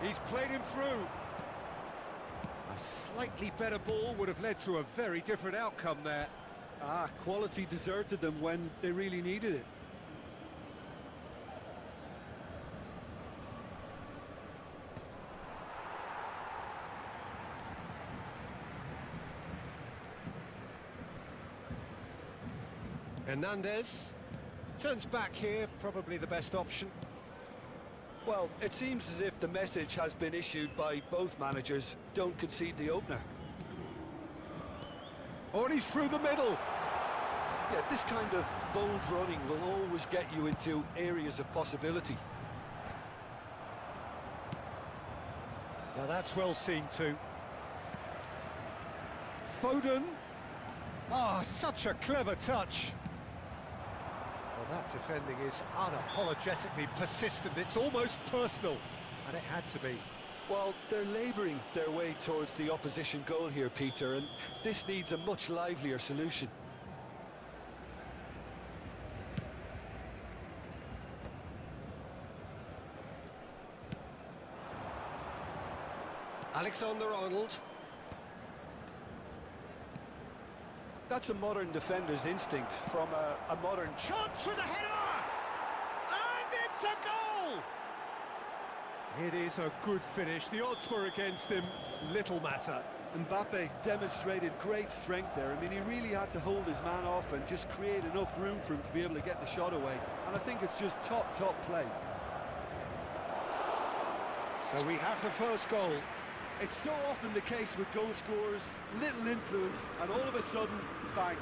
He's played him through. A slightly better ball would have led to a very different outcome there. Ah, quality deserted them when they really needed it. Hernandez turns back here, probably the best option. Well, it seems as if the message has been issued by both managers: don't concede the opener. Oh, and he's through the middle. Yeah, this kind of bold running will always get you into areas of possibility. Now that's well seen too. Foden. Ah, such a clever touch. Well, that defending is unapologetically persistent. It's almost personal, and it had to be. Well, they're labouring their way towards the opposition goal here, Peter, and this needs a much livelier solution. Alexander-Arnold. That's a modern defender's instinct from a modern... Chance for the header! And it's a goal! It is a good finish. The odds were against him. Little matter. Mbappe demonstrated great strength there. I mean, he really had to hold his man off and just create enough room for him to be able to get the shot away. And I think it's just top play. So we have the first goal. It's so often the case with goal scorers, little influence, and all of a sudden, bang.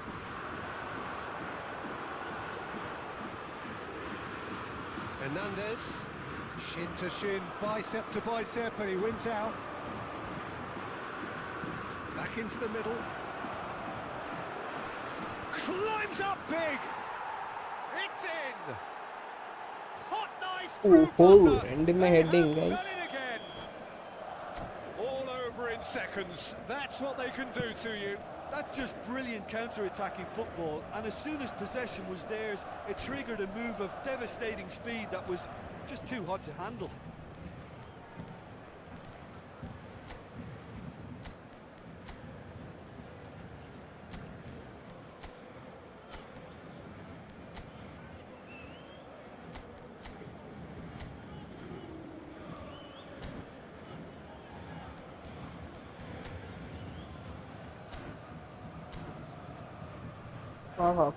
Hernandez, shin to shin, bicep to bicep, and he wins out. Back into the middle. Climbs up big! It's in! Hot knife Oh, through oh, buzzer. and in my They heading, have guys. done it again. All over in seconds. That's what they can do to you. That's just brilliant counter-attacking football, and as soon as possession was theirs, it triggered a move of devastating speed that was just too hot to handle.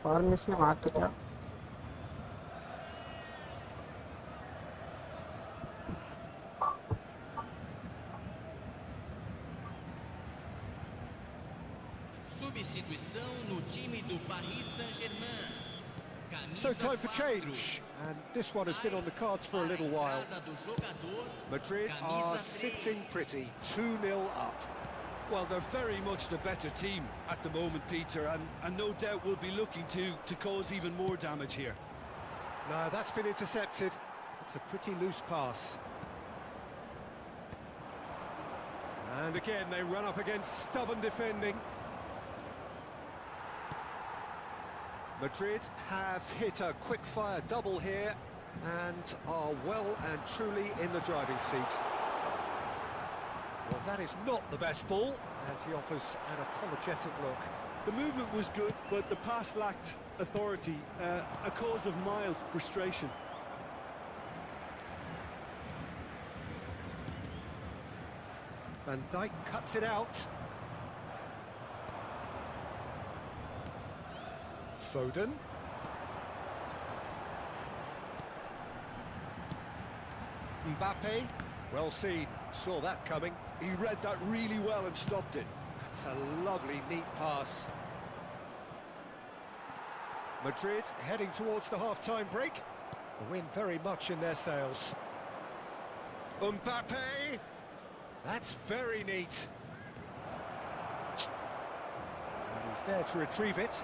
Formation മാറ്റില്ല. Substituição no time do Paris Saint-Germain. So time for change, and this one has been on the cards for a little while. Madrid are sitting pretty, 2-0 up. Well, they're very much the better team at the moment, Peter, and no doubt will be looking to cause even more damage here. No, that's been intercepted. It's a pretty loose pass. And again, they run up against stubborn defending. Madrid have hit a quick-fire double here and are well and truly in the driving seat. Well, that is not the best ball, and he offers an apologetic look. The movement was good, but the pass lacked authority, a cause of mild frustration. Van Dijk cuts it out. Foden. Mbappe. Well seen. Saw that coming. He read that really well and stopped it. That's a lovely, neat pass. Madrid heading towards the half-time break. The win very much in their sails. Mbappe! That's very neat. And he's there to retrieve it.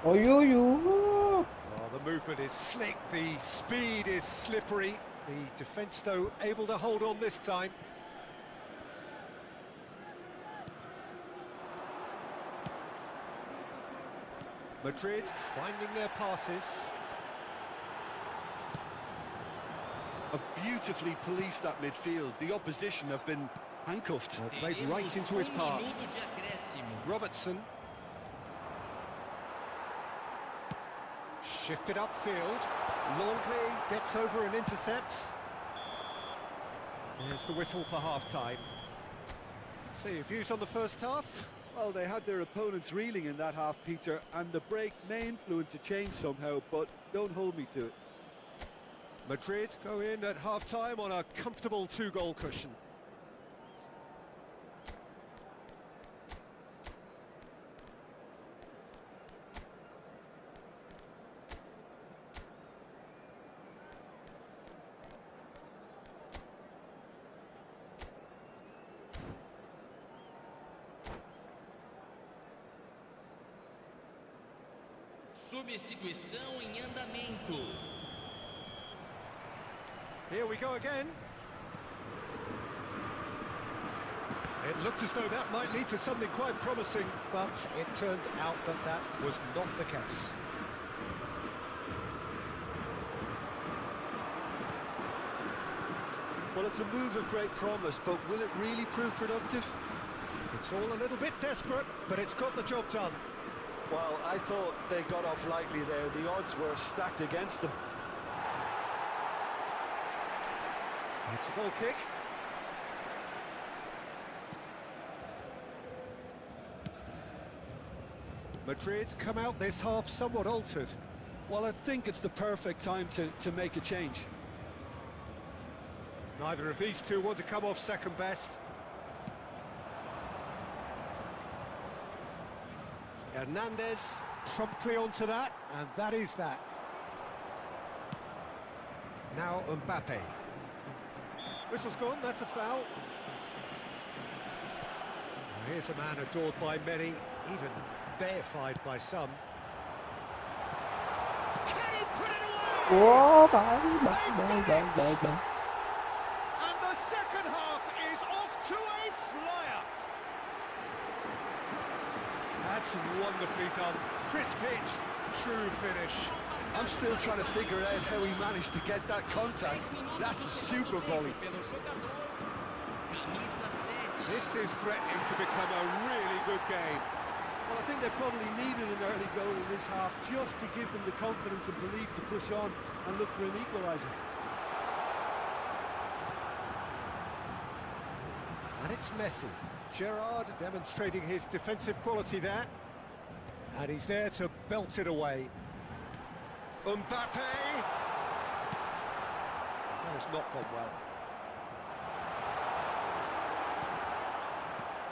Oh, you. Oh, the movement is slick, the speed is slippery. The defence, though, able to hold on this time. Madrid finding their passes. Have beautifully policed that midfield. The opposition have been handcuffed. Well, played right into his path. Robertson. Shifted upfield. Longley gets over and intercepts. There's the whistle for half-time. So your views on the first half? Well, they had their opponents reeling in that half, Peter, and the break may influence a change somehow, but don't hold me to it. Madrid go in at half-time on a comfortable 2-goal cushion. Substituição em andamento. Here we go again. It looked as though that might lead to something quite promising, but it turned out that that was not the case. Well, it's a move of great promise, but will it really prove productive? It's all a little bit desperate, but it's got the job done. Well, I thought they got off lightly there. The odds were stacked against them. It's a goal kick. Madrid come out this half somewhat altered. Well, I think it's the perfect time to make a change. Neither of these two want to come off second best. Hernandez promptly onto that, and that is that. Now Mbappe. Whistle's gone, that's a foul. Here's a man adored by many, even deified by some. Can he put it away? Oh, bye. And the second half is off to a flyer. That's wonderfully done. Crisp hit, true finish. I'm still trying to figure out how he managed to get that contact. That's a super volley. This is threatening to become a really good game. Well, I think they probably needed an early goal in this half just to give them the confidence and belief to push on and look for an equaliser. And it's Messi. Gerrard demonstrating his defensive quality there. And he's there to belt it away. Mbappe! That has not gone well.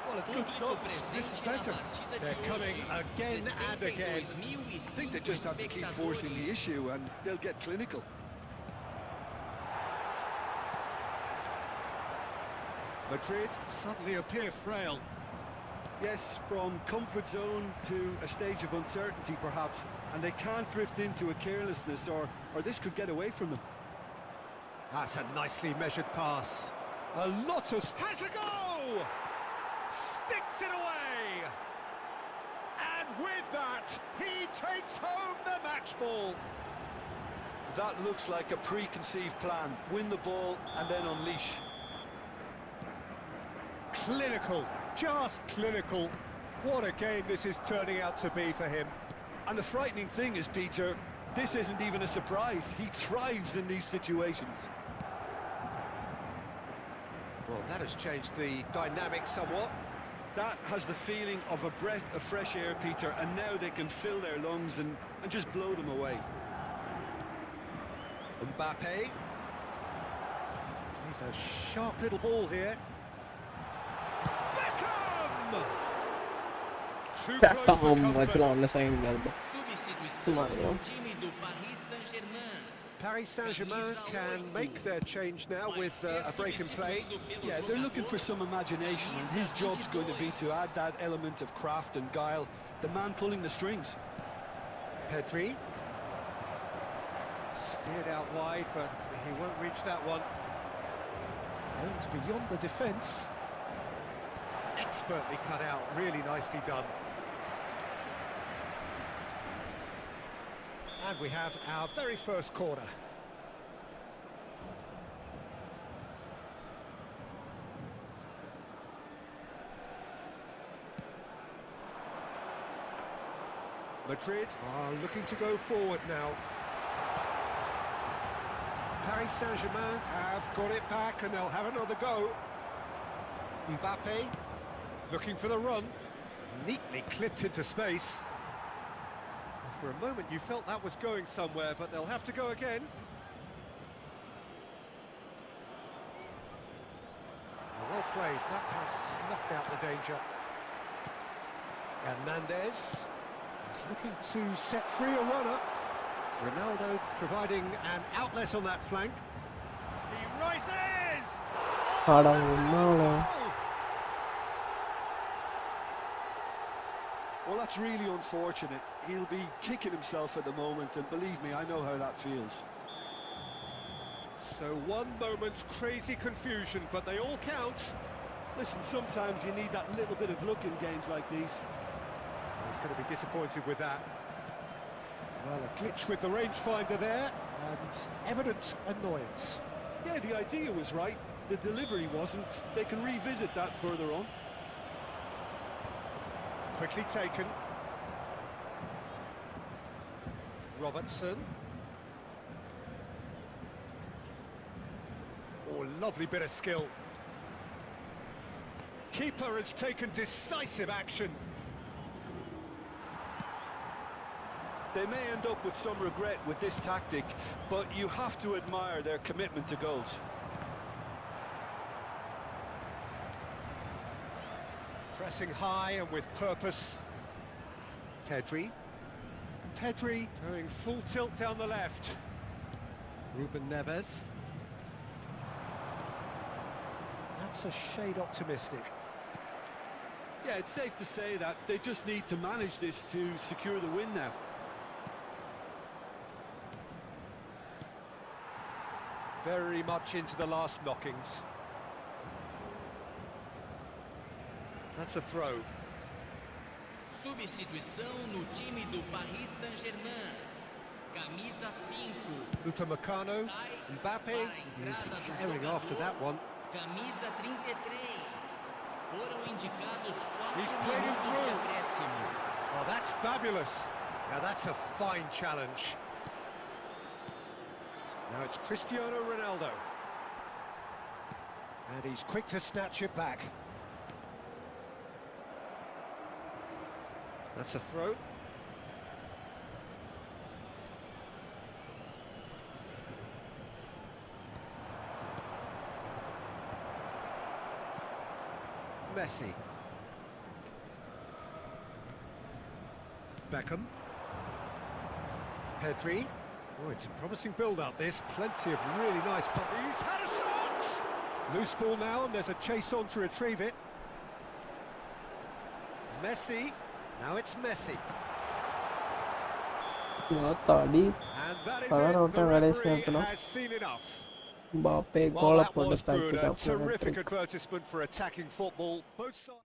Well, it's good stuff. This is better. They're coming again and again. I think they just have to keep forcing the issue and they'll get clinical. Madrid suddenly appear frail. Yes, from comfort zone to a stage of uncertainty, perhaps, and they can't drift into a carelessness, or this could get away from them. That's a nicely measured pass. A lot of... Has a go! Sticks it away! And with that, he takes home the match ball. That looks like a preconceived plan. Win the ball and then unleash. Clinical, just clinical. What a game this is turning out to be for him. And the frightening thing is, Peter, this isn't even a surprise. He thrives in these situations. Well, that has changed the dynamic somewhat. That has the feeling of a breath of fresh air, Peter, and now they can fill their lungs and just blow them away. Mbappe. He's a sharp little ball here. Beckham! Too close for comfort. Substituição, time do Paris Saint-Germain. Paris Saint-Germain can make their change now with a break in play. Yeah, they're looking for some imagination, and his job's going to be to add that element of craft and guile, the man pulling the strings. Pedri. Steered out wide, but he won't reach that one. Aims beyond the defence. Expertly cut out, really nicely done. And we have our very first corner. Madrid are looking to go forward now. Paris Saint-Germain have got it back and they'll have another go. Mbappe looking for the run. Neatly clipped into space. For a moment you felt that was going somewhere, but they'll have to go again. Well played, that has snuffed out the danger. Hernandez is looking to set free a runner. Ronaldo providing an outlet on that flank. He rises! Oh, that's an own goal! Well, that's really unfortunate. He'll be kicking himself at the moment, and believe me, I know how that feels. So one moment's crazy confusion, but they all count. Listen, sometimes you need that little bit of luck in games like these. He's going to be disappointed with that. Well, a glitch with the rangefinder there, and evident annoyance. Yeah, the idea was right. The delivery wasn't. They can revisit that further on. Quickly taken. Robertson. Oh, lovely bit of skill. Keeper has taken decisive action. They may end up with some regret with this tactic, but you have to admire their commitment to goals. Pressing high and with purpose. Pedri. Pedri going full tilt down the left. Ruben Neves. That's a shade optimistic. Yeah, it's safe to say that they just need to manage this to secure the win now. very much into the last knockings. That's a throw. Substituição no time do Paris Saint-Germain. Camisa 5. Upamecano, Mbappe, he's herring after that one. Camisa 33. Foram indicados 4 He's played him minutos de through. acréscimo. Oh, that's fabulous. Now that's a fine challenge. Now it's Cristiano Ronaldo. And he's quick to snatch it back. That's a throw. Messi. Beckham. Pedri. Oh, it's a promising build-up, this. Plenty of really nice... He's had a shot! Loose ball now, and there's a chase on to retrieve it. Messi. Now it's Messi. Tadi And that is Power it. out The of referee Valencia, has seen enough. Mbappe Well, goal that up was good. A the terrific advertisement for attacking football. Both sides.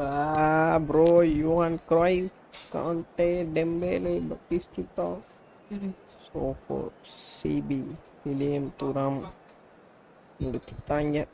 Bro, Johan Cruyff, Kante, Dembele, Batistuta, Soko, CB, William Thuram முடிச்சுட்டாங்க.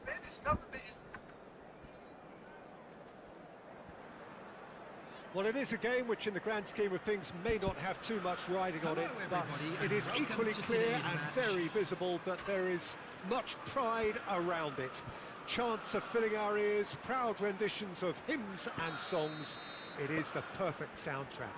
Spanish government is... Well, it is a game which, in the grand scheme of things, may not have too much riding on it, but it is equally clear and very visible that there is much pride around it. Chants are filling our ears, proud renditions of hymns and songs. It is the perfect soundtrack.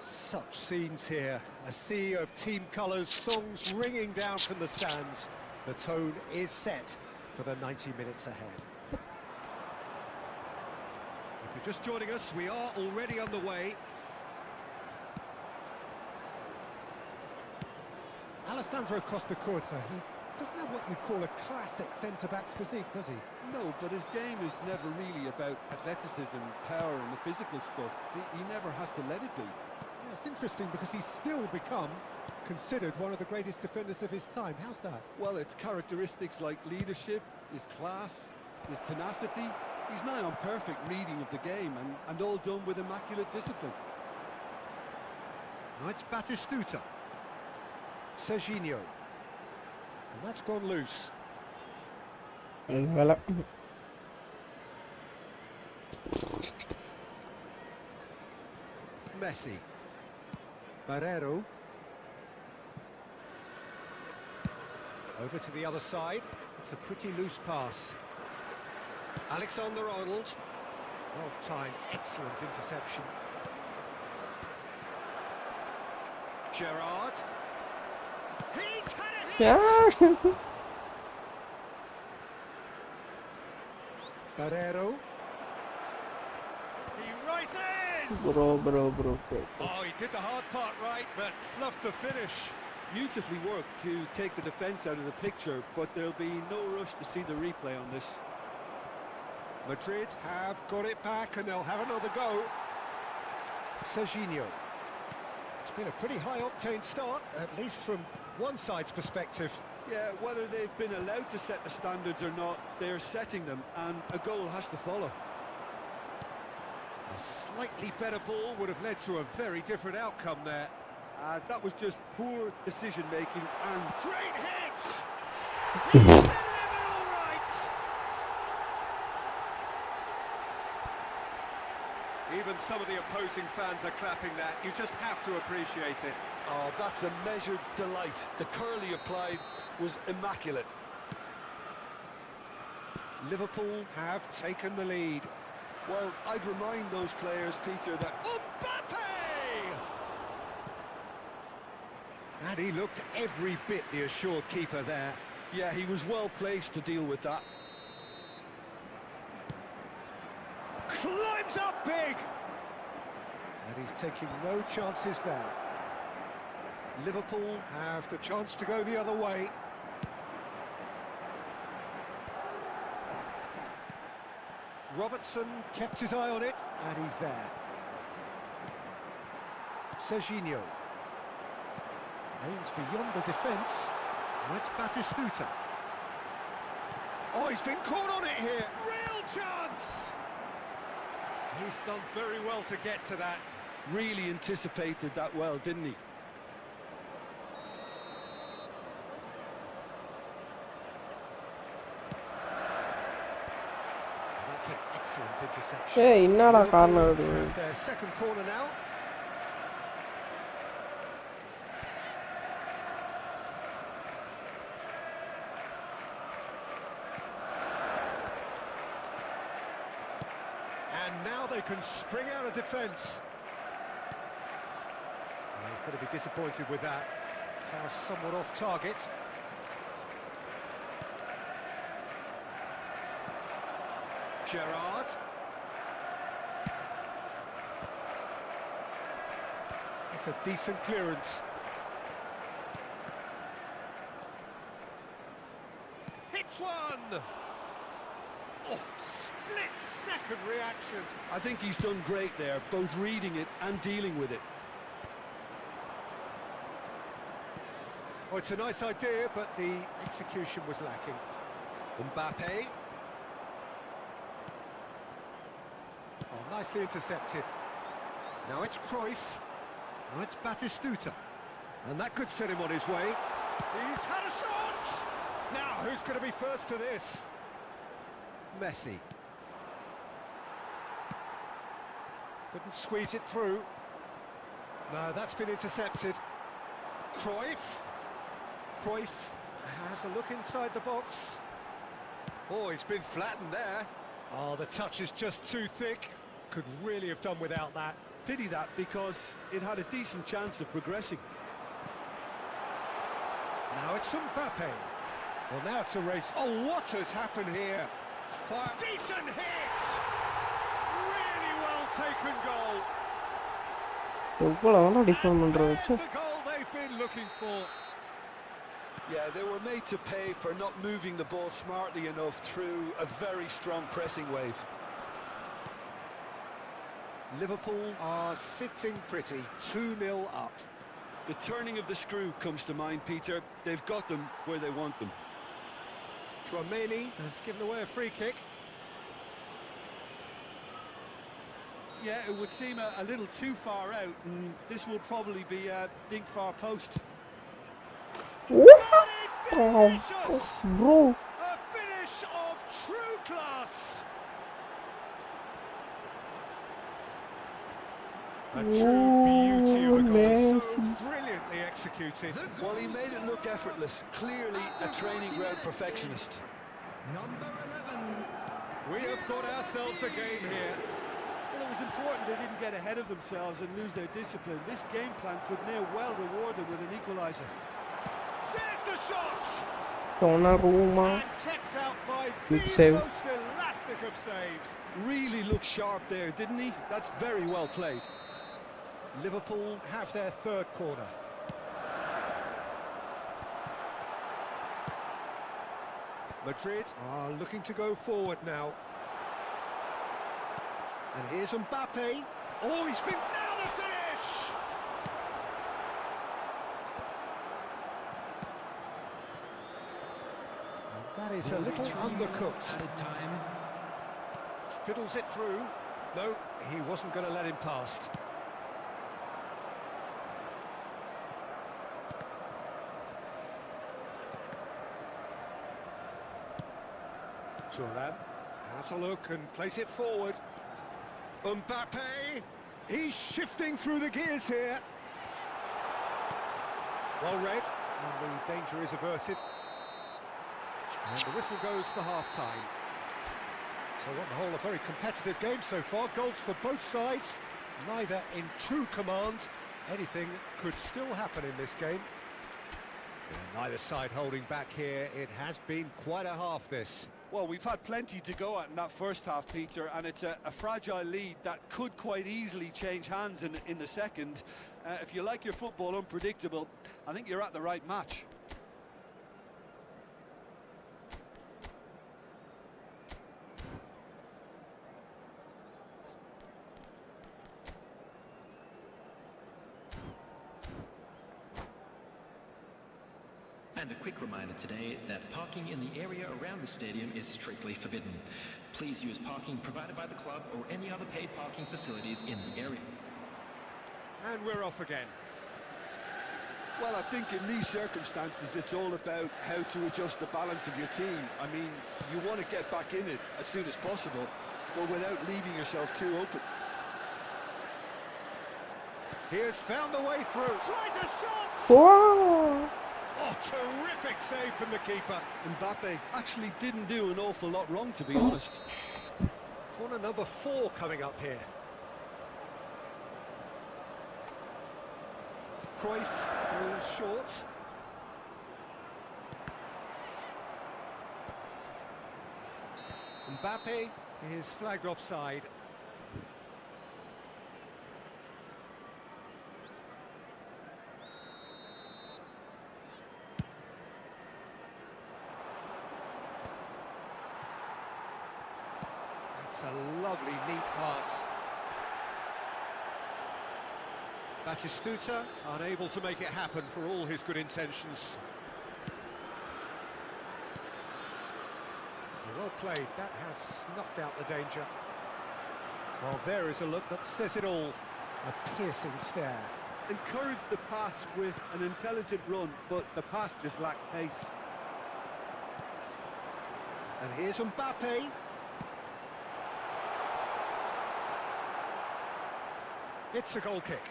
Such scenes here, a sea of team colours, songs ringing down from the stands. The tone is set for the 90 minutes ahead. If you're just joining us, we are already on the way. Alessandro Costacurta, he doesn't have what you'd call a classic centre-back's physique, does he? No, but his game is never really about athleticism, power and the physical stuff. He never has to let it be. Yeah, it's interesting because he's still become considered one of the greatest defenders of his time. How's that? Well, it's characteristics like leadership, his class, his tenacity. He's nigh on perfect reading of the game and all done with immaculate discipline. Now it's Batistuta. Serginho. And that's gone loose. Voilà. Messi. Barrero. Over to the other side. It's a pretty loose pass. Alexander-Arnold. Well timed, excellent interception. Gerrard. He's had a hit! Yeah. Barrero. He rises! Bro. Oh, he did the hard part right, but fluffed the finish. Beautifully worked to take the defence out of the picture, but there'll be no rush to see the replay on this. Madrid have got it back and they'll have another go. Serginho. It's been a pretty high-octane start, at least from one side's perspective. Yeah, whether they've been allowed to set the standards or not, they're setting them, and a goal has to follow. A slightly better ball would have led to a very different outcome there. That was just poor decision-making and... Great hit! He delivered all right! Even some of the opposing fans are clapping that. You just have to appreciate it. Oh, that's a measured delight. The curl he applied was immaculate. Liverpool have taken the lead. Well, I'd remind those players, Peter, that... Mbappe! And he looked every bit the assured keeper there. Yeah, he was well placed to deal with that. Climbs up big! And he's taking no chances there. Liverpool have the chance to go the other way. Robertson kept his eye on it, and he's there. Serginho. Aims beyond the defence. Now it's Batistuta. Oh, he's been caught on it here. Real chance! He's done very well to get to that. Really anticipated that well, didn't he? That's an excellent interception. Hey, innada corner. Their second corner now. And now they can spring out of defence. Well, he's going to be disappointed with that. Pass somewhat off target. Gerrard. It's a decent clearance. Hits one! Oh, split-second reaction. I think he's done great there, both reading it and dealing with it. Oh, it's a nice idea, but the execution was lacking. Mbappe. Oh, nicely intercepted. Now it's Cruyff. Now it's Batistuta. And that could set him on his way. He's had a shot! Now, who's going to be first to this? Messi. Couldn't squeeze it through. No, that's been intercepted. Cruyff. Cruyff has a look inside the box. Oh, he's been flattened there. Oh, the touch is just too thick. Could really have done without that. Pity that, because it had a decent chance of progressing. Now it's Mbappe. Well, now it's a race. Oh, what has happened here? Decent hit! Really well taken goal. That's the goal they've been looking for. Yeah, they were made to pay for not moving the ball smartly enough through a very strong pressing wave. Liverpool are sitting pretty, 2-0 up. The turning of the screw comes to mind, Peter. They've got them where they want them. Tchouaméni has given away a free kick. Yeah, it would seem a little too far out, and this will probably be a dink far post. That is delicious! Bro. A finish of true class! A true beauty of a goal, so brilliantly executed. Well, he made it look effortless. Clearly a training ground perfectionist. Number 11. We have got ourselves a game here. Well, it was important they didn't get ahead of themselves and lose their discipline. This game plan could now well reward them with an equaliser. There's the shot! Donnarumma. And kept out by Good the save. most elastic of saves. Really looked sharp there, didn't he? That's very well played. Liverpool have their third corner. Madrid are looking to go forward now. And here's Mbappe. Oh, he's been... Now the finish! And that is a little undercooked. Fiddles it through. No, he wasn't going to let him past. Thuram has a look and plays it forward. Mbappe, he's shifting through the gears here. Well read, and the danger is averted. And the whistle goes for half-time. So on the whole, a very competitive game so far. Goals for both sides, neither in true command. Anything could still happen in this game. Yeah, neither side holding back here. It has been quite a half, this. Well, we've had plenty to go at in that first half, Peter, and it's a fragile lead that could quite easily change hands in the second. If you like your football unpredictable, I think you're at the right match. And a quick reminder today that parking in the area around the stadium is strictly forbidden. Please use parking provided by the club or any other paid parking facilities in the area. And we're off again. Well, I think in these circumstances, it's all about how to adjust the balance of your team. I mean, you want to get back in it as soon as possible, but without leaving yourself too open. Here's found the way through. Tries a shot! Wow. Oh, terrific save from the keeper. Mbappe actually didn't do an awful lot wrong, to be honest. Corner number 4 coming up here. Cruyff goes short. Mbappe is flagged offside. That's a lovely, neat pass. Batistuta unable to make it happen for all his good intentions. Well played, that has snuffed out the danger. Well, there is a look that says it all. A piercing stare. Encouraged the pass with an intelligent run, but the pass just lacked pace. And here's Mbappe. It's a goal kick.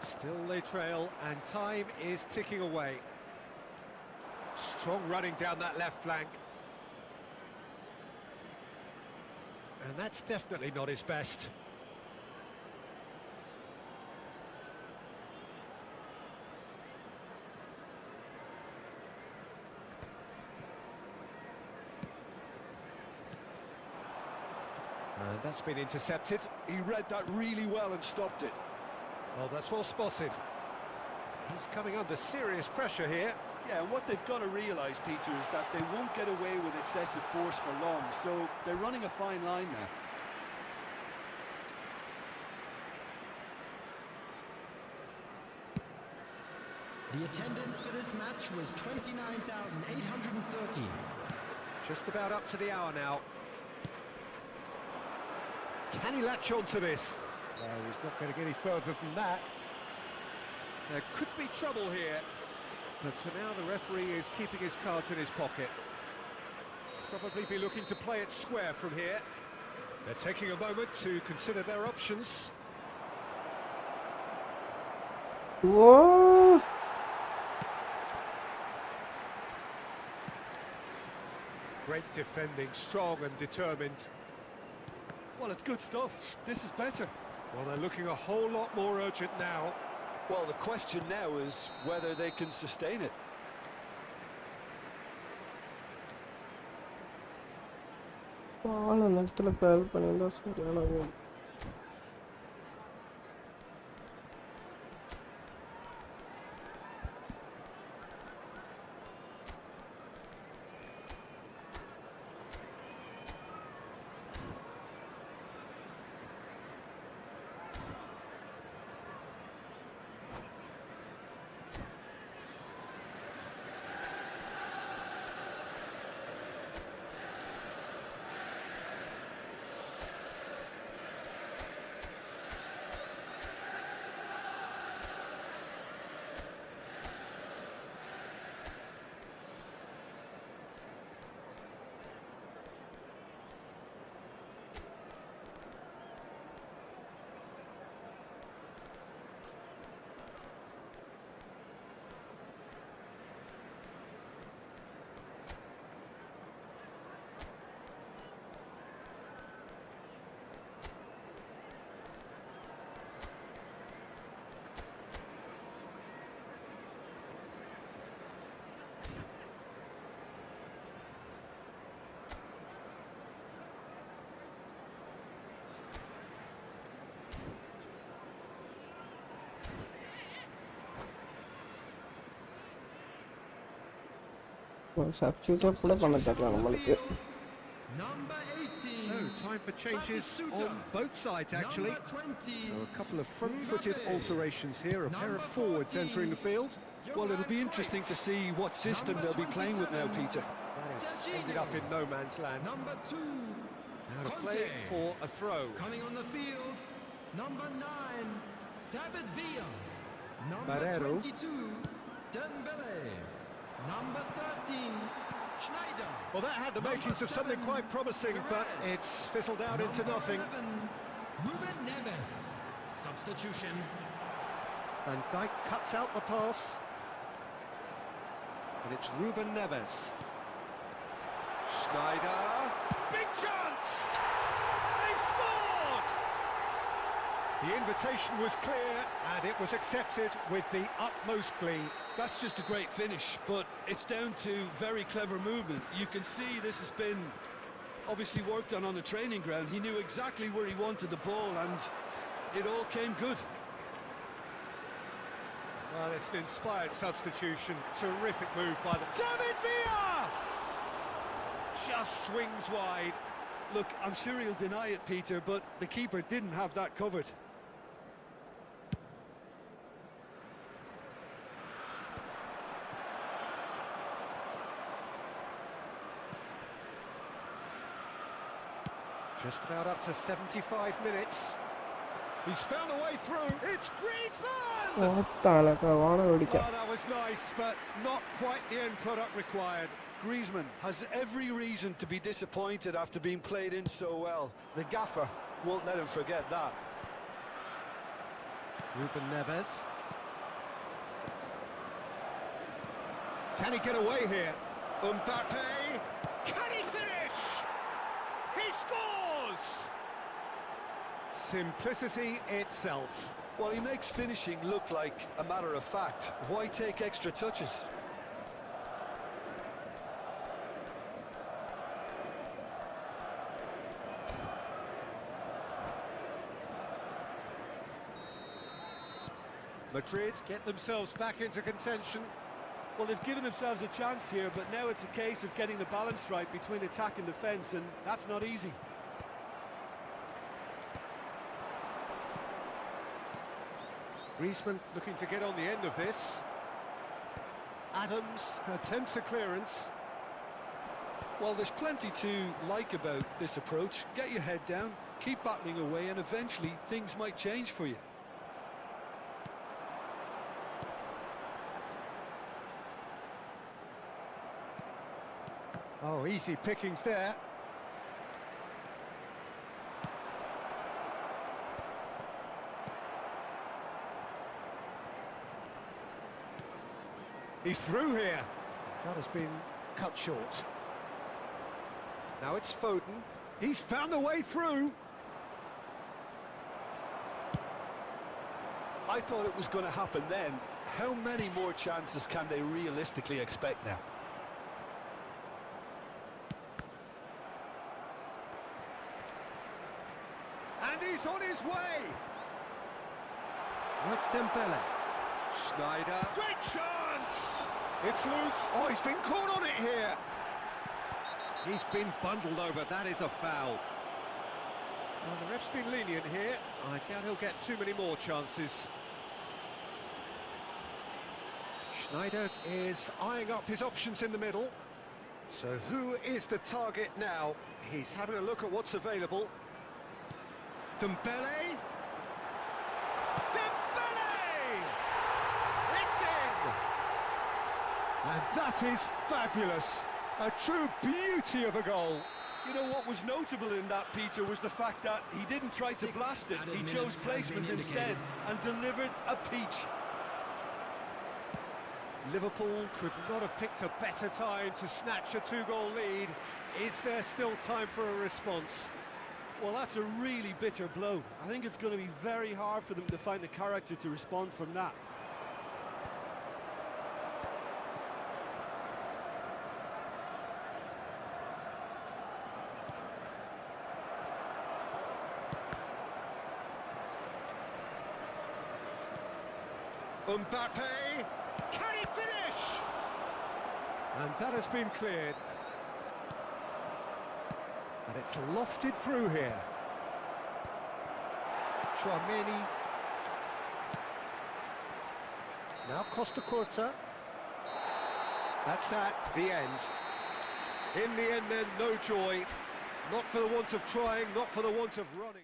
Still they trail, and time is ticking away. Strong running down that left flank. And that's definitely not his best. And that's been intercepted. He read that really well and stopped it. Well, that's well spotted. He's coming under serious pressure here. Yeah, and what they've got to realise, Peter, is that they won't get away with excessive force for long, so they're running a fine line now. The attendance for this match was 29,830. Just about up to the hour now. Can he latch on to this? No, he's not going to get any further than that. There could be trouble here. But for now, the referee is keeping his cards in his pocket. Probably be looking to play it square from here. They're taking a moment to consider their options. Whoa! Great defending, strong and determined. Well, it's good stuff. This is better. Well, they're looking a whole lot more urgent now. Well, the question now is whether they can sustain it. ஆள நேரத்துல பேல் பண்ணியிருந்தா சரியான goal. Substitute கூட பண்ண தெரியல நம்மளுக்கு. So, time for changes on both sides, actually. So, a couple of front-footed alterations here, a pair of forwards entering the field. Well, it'll be interesting to see what system they'll be playing with now, Peter. That has ended up in no man's land. Now to play for a throw. Coming on the field, number 9, David Villa. Number Barreiro. 22, Dembele. Number 13, Schneider. Well, that had the makings of something quite promising, but it's fizzled out into nothing. 7, Ruben Neves. Substitution. And Dijk cuts out the pass. And it's Ruben Neves. Schneider. Big chance! They've scored! The invitation was clear, and it was accepted with the utmost glee. That's just a great finish, but it's down to very clever movement. You can see this has been obviously worked on the training ground. He knew exactly where he wanted the ball, and it all came good. Well, it's an inspired substitution. Terrific move by the... David Villa! Just swings wide. Look, I'm sure he'll deny it, Peter, but the keeper didn't have that covered. Just about up to 75 minutes. He's found a way through. It's Griezmann! Oh, that was nice, but not quite the end product required. Griezmann has every reason to be disappointed after being played in so well. The gaffer won't let him forget that. Ruben Neves. Can he get away here? Mbappe! Can he finish? He scores! Simplicity itself. Well, he makes finishing look like a matter of fact. Why take extra touches? Madrid get themselves back into contention. Well, they've given themselves a chance here, but now it's a case of getting the balance right between attack and defence, and that's not easy. Griezmann looking to get on the end of this. Adams attempts a clearance. Well, there's plenty to like about this approach. Get your head down, keep battling away, and eventually things might change for you. Oh, easy pickings there. He's through here. That has been cut short. Now it's Foden. He's found a way through. I thought it was going to happen then. How many more chances can they realistically expect now? And he's on his way. What's Dembele? Schneider. Great chance! It's loose. Oh, he's been caught on it here. He's been bundled over. That is a foul. Well, the ref's been lenient here. I doubt he'll get too many more chances. Schneider is eyeing up his options in the middle. So who is the target now? He's having a look at what's available. Dembele. Dembele! It's in! And that is fabulous. A true beauty of a goal. You know what was notable in that, Peter, was the fact that he didn't try to blast it. He chose placement instead and delivered a peach. Liverpool could not have picked a better time to snatch a two-goal lead. Is there still time for a response? Well, that's a really bitter blow. I think it's going to be very hard for them to find the character to respond from that. Mbappe, can he finish? And that has been cleared. And it's lofted through here. Chouameni. Now Costa Curta. That's that, the end. In the end then, no joy. Not for the want of trying, not for the want of running.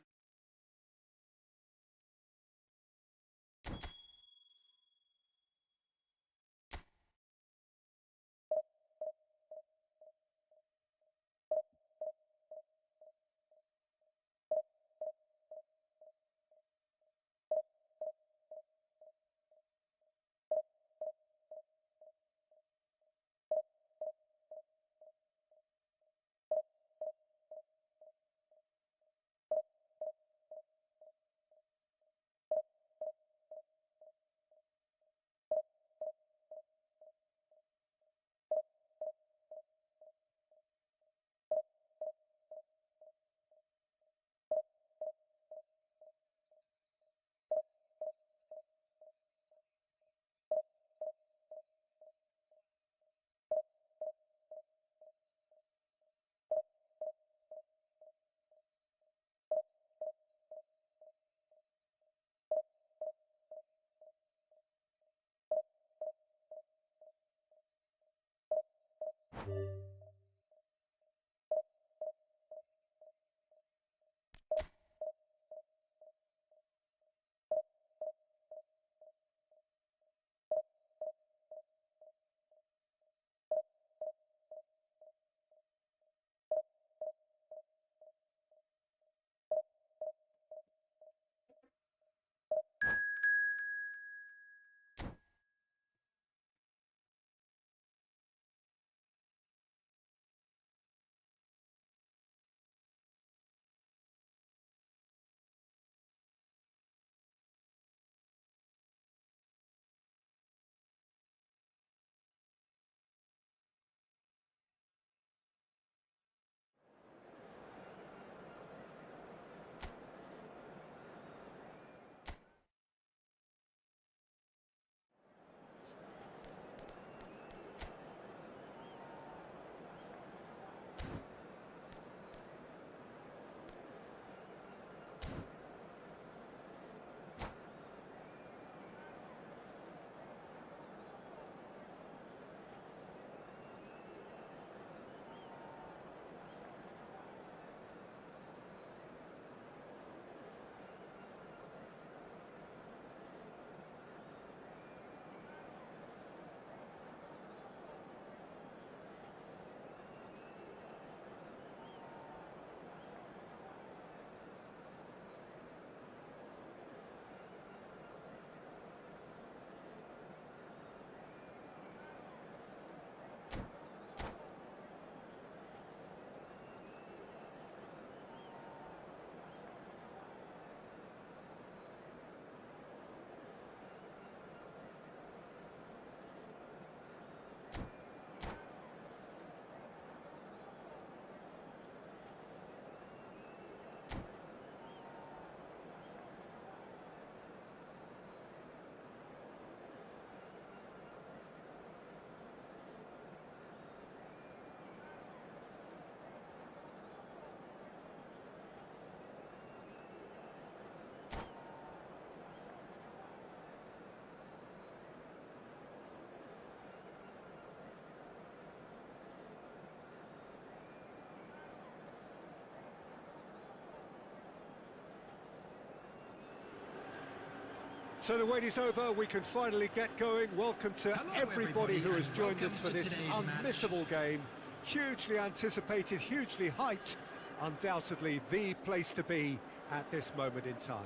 So the wait is over, we can finally get going. Welcome to Hello, everybody who has and joined us welcome for to this today's unmissable game. Hugely anticipated, hugely hyped, undoubtedly the place to be at this moment in time.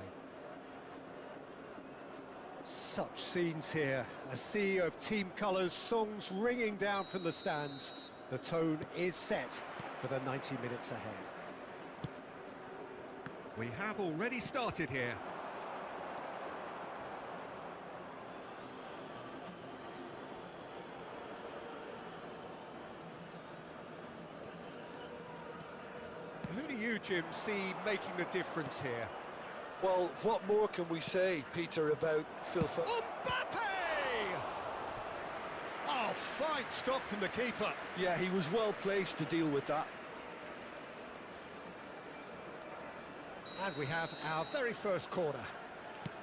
Such scenes here, a sea of team colours, songs ringing down from the stands. The tone is set for the 90 minutes ahead. We have already started here. Who do you, Jim, see making the difference here? Well, what more can we say, Peter, about Phil Foden? Mbappe! Oh, fine stop from the keeper. Yeah, he was well placed to deal with that. And we have our very first corner.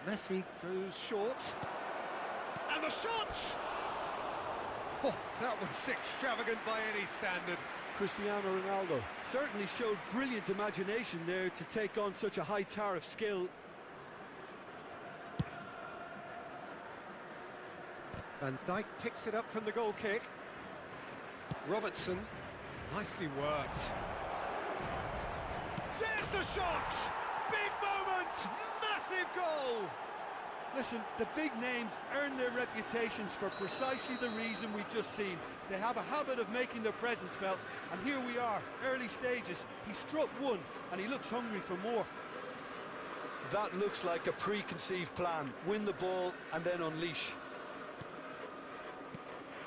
Messi goes short. And the shot! Oh, that was extravagant by any standard. Cristiano Ronaldo certainly showed brilliant imagination there to take on such a high tower of skill. Van Dijk picks it up from the goal kick. Robertson, nicely worked. There's the shot! Big moment! Massive goal! Listen, the big names earn their reputations for precisely the reason we've just seen. They have a habit of making their presence felt, and here we are, early stages. He struck one, and he looks hungry for more. That looks like a preconceived plan. Win the ball and then unleash.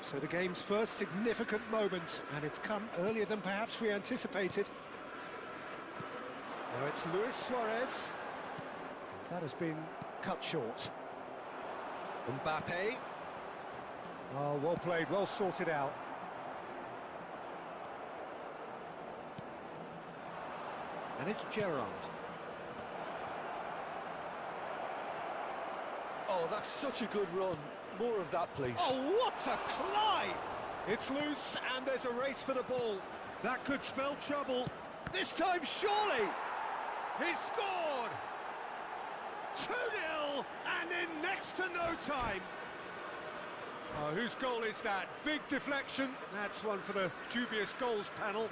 So the game's first significant moment, and it's come earlier than perhaps we anticipated. Now it's Luis Suarez. That has been cut short. Mbappe. Oh, well played, well sorted out. And it's Gerrard. Oh, that's such a good run. More of that, please. Oh, what a climb! It's loose, and there's a race for the ball. That could spell trouble. This time, surely! He's scored! 2-0, and in next to no time. Oh, whose goal is that? Big deflection. That's one for the dubious goals panel.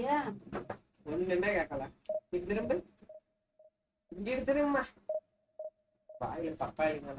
Ya, ஒண்ணுமே கேட்கல. திரும்ப இங்க திரும்ப வாயில பப்பாளிங்க.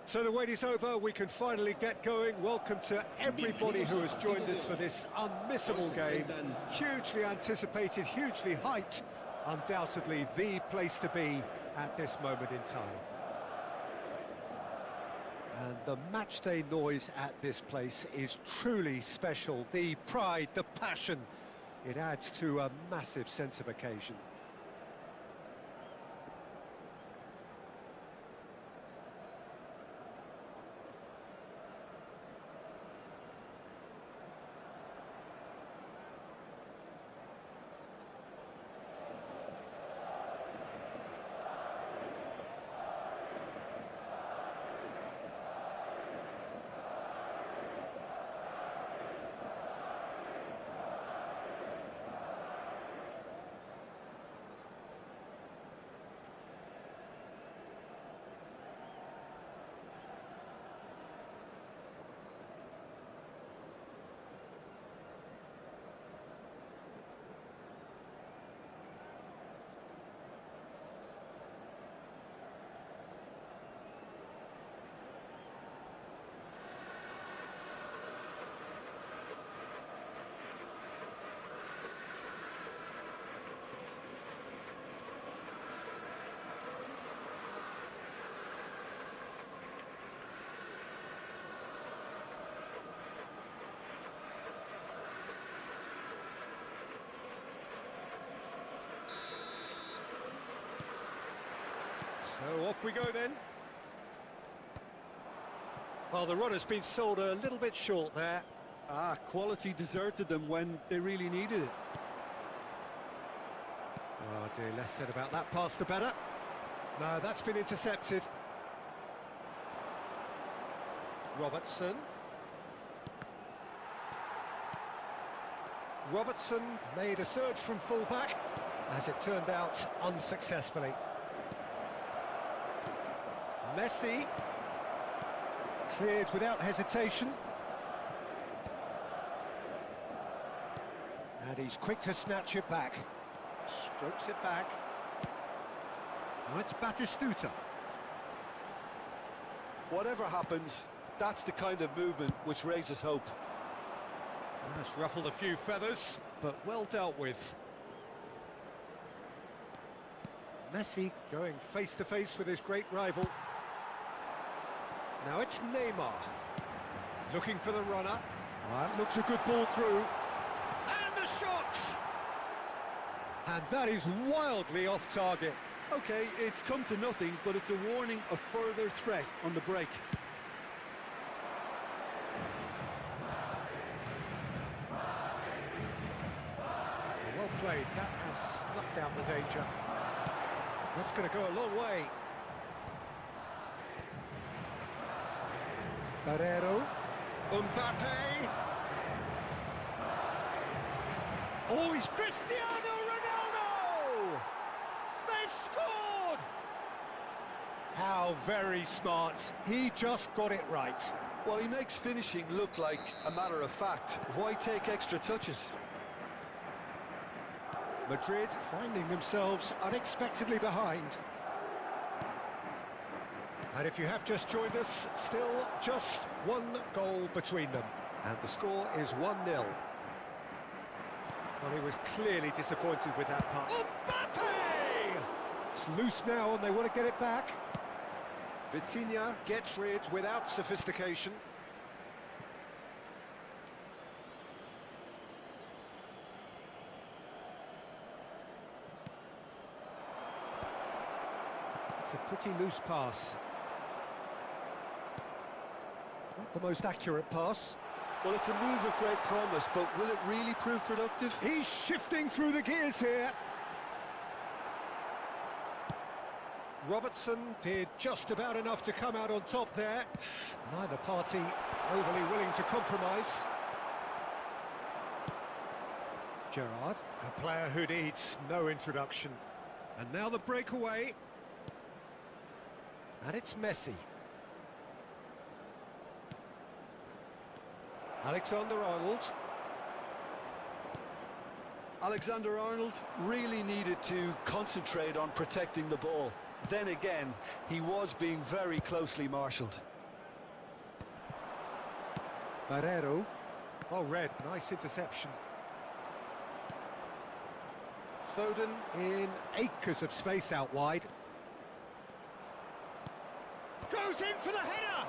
So the wait is over, we can finally get going. Welcome to everybody who has joined us for this unmissable game. Hugely anticipated, hugely hyped. Undoubtedly the place to be at this moment in time. And the matchday noise at this place is truly special. The pride, the passion, it adds to a massive sense of occasion. So off we go then. Well, the run has been sold a little bit short there. Quality deserted them when they really needed it. Oh dear, less said about that pass the better. No, that's been intercepted. Robertson. Robertson made a surge from fullback, as it turned out unsuccessfully. Messi, cleared without hesitation. And he's quick to snatch it back. Strokes it back. Now it's Batistuta. Whatever happens, that's the kind of movement which raises hope. That's ruffled a few feathers, but well dealt with. Messi going face to face with his great rival. Now it's Neymar, looking for the runner. That looks a good ball through. And the shot! And that is wildly off target. Okay, it's come to nothing, but it's a warning of further threat on the break. Well played, that has snuffed out the danger. That's going to go a long way. Barrero. Mbappe. Oh, he's Cristiano Ronaldo! They've scored! How very smart. He just got it right. Well, he makes finishing look like a matter of fact. Why take extra touches? Madrid finding themselves unexpectedly behind. And if you have just joined us, still just one goal between them. And the score is 1-0. Well, he was clearly disappointed with that pass. Mbappe! It's loose now and they want to get it back. Vitinha gets rid without sophistication. It's a pretty loose pass. Not the most accurate pass. Well, it's a move of great promise, but will it really prove productive? He's shifting through the gears here. Robertson did just about enough to come out on top there. Neither party overly willing to compromise. Gerrard, a player who needs no introduction. And now the breakaway. And it's Messi. Alexander-Arnold. Alexander-Arnold really needed to concentrate on protecting the ball. Then again, he was being very closely marshalled. Barrero. Well read, nice interception. Foden in acres of space out wide. Goes in for the header!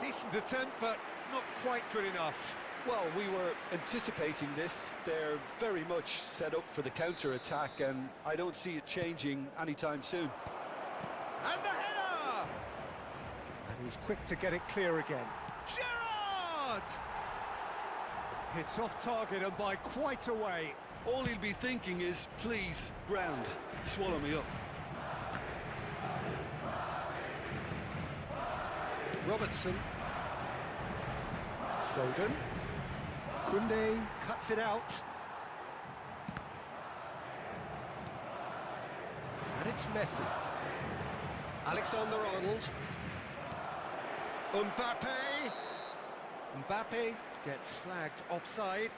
Decent attempt, but not quite good enough. Well, we were anticipating this. They're very much set up for the counter-attack, and I don't see it changing anytime soon. And the header! And he's quick to get it clear again. Gerrard! It's off target and by quite a way. All he'll be thinking is, please, ground, swallow me up. Robertson. Foden. Koundé cuts it out. And it's Messi. Alexander-Arnold. Mbappe. Mbappe gets flagged offside.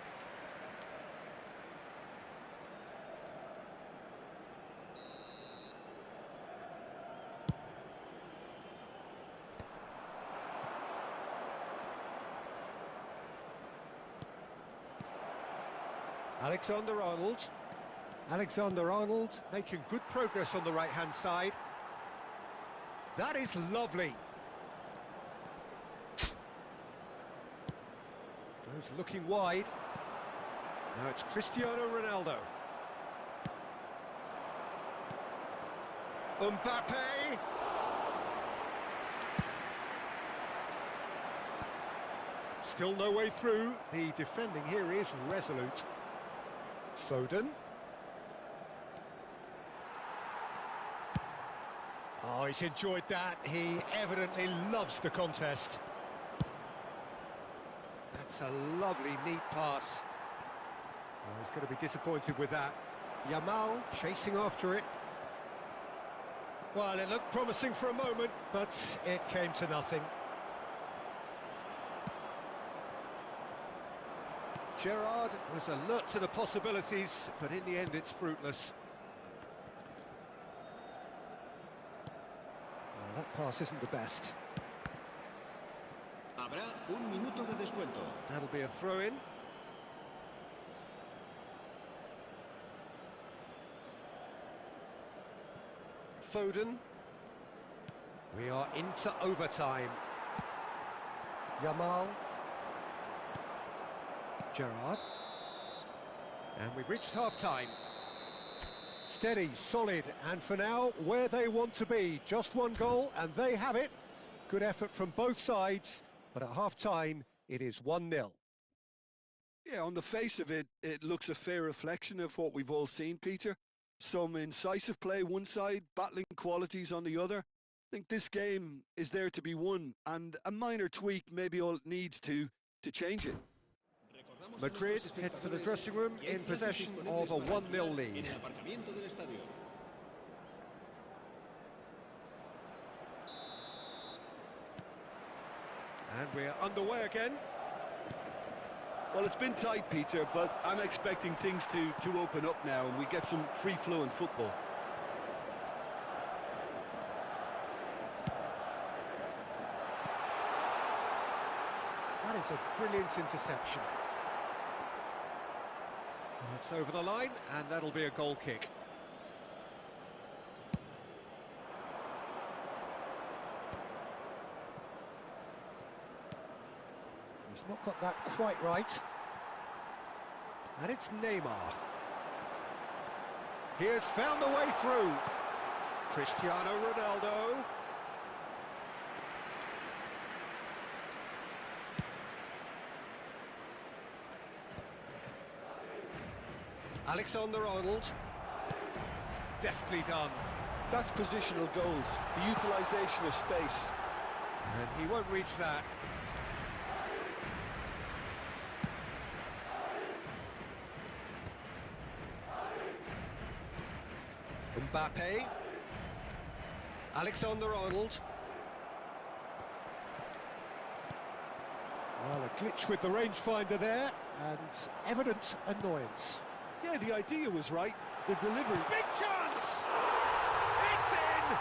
Alexander-Arnold. Alexander-Arnold making good progress on the right-hand side. That is lovely. Goes looking wide. Now it's Cristiano Ronaldo. Mbappe. Still no way through. The defending here is resolute. Foden. Oh, he's enjoyed that. He evidently loves the contest. That's a lovely, neat pass. Oh, he's going to be disappointed with that. Yamal chasing after it. Well, it looked promising for a moment, but it came to nothing. Gerrard was alert to the possibilities, but in the end it's fruitless. Well, that pass isn't the best. Habrá un minuto de descuento. That'll be a throw-in. Foden. We are into overtime. Yamal. Gerrard. And we've reached half-time. Steady, solid, and for now, where they want to be. Just one goal, and they have it. Good effort from both sides, but at half-time, it is 1-0. Yeah, on the face of it, it looks a fair reflection of what we've all seen, Peter. Some incisive play one side, battling qualities on the other. I think this game is there to be won, and a minor tweak maybe all it needs to change it. Madrid head for the dressing room in possession of a 1-0 lead. And we're underway again. Well, it's been tight, Peter, but I'm expecting things to open up now and we get some free-flowing football. That is a brilliant interception. It's over the line, and that'll be a goal kick. He's not got that quite right. And it's Neymar. He has found the way through. Cristiano Ronaldo. Alexander-Arnold. Deftly done. That's positional goals, the utilisation of space. And he won't reach that. Mbappe. Alexander-Arnold. Well, a glitch with the rangefinder there, and evident annoyance. Yeah, the idea was right. The delivery. Big chance! It's in!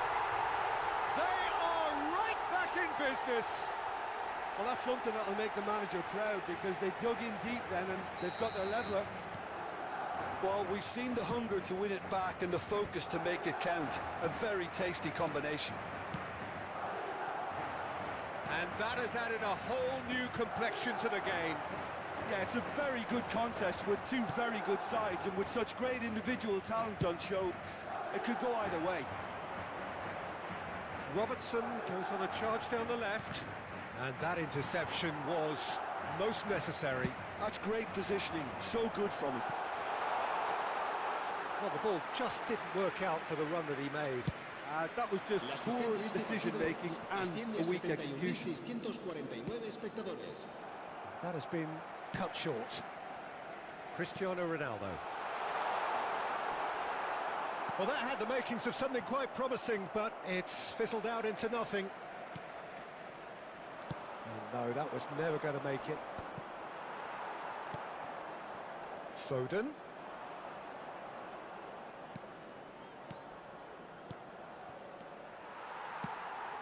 They are right back in business! Well, that's something that'll make the manager proud, because they dug in deep then and they've got their leveller. Well, we've seen the hunger to win it back and the focus to make it count. A very tasty combination. And that has added a whole new complexion to the game. Yeah, it's a very good contest with two very good sides, and with such great individual talent on show, it could go either way. Robertson goes on a charge down the left, and that interception was most necessary. That's great positioning, so good from him. Well, the ball just didn't work out for the run that he made. That was just poor decision-making and a weak execution. That has been cut short. Cristiano Ronaldo. Well, that had the makings of something quite promising, but it's fizzled out into nothing. And no, that was never going to make it. Foden.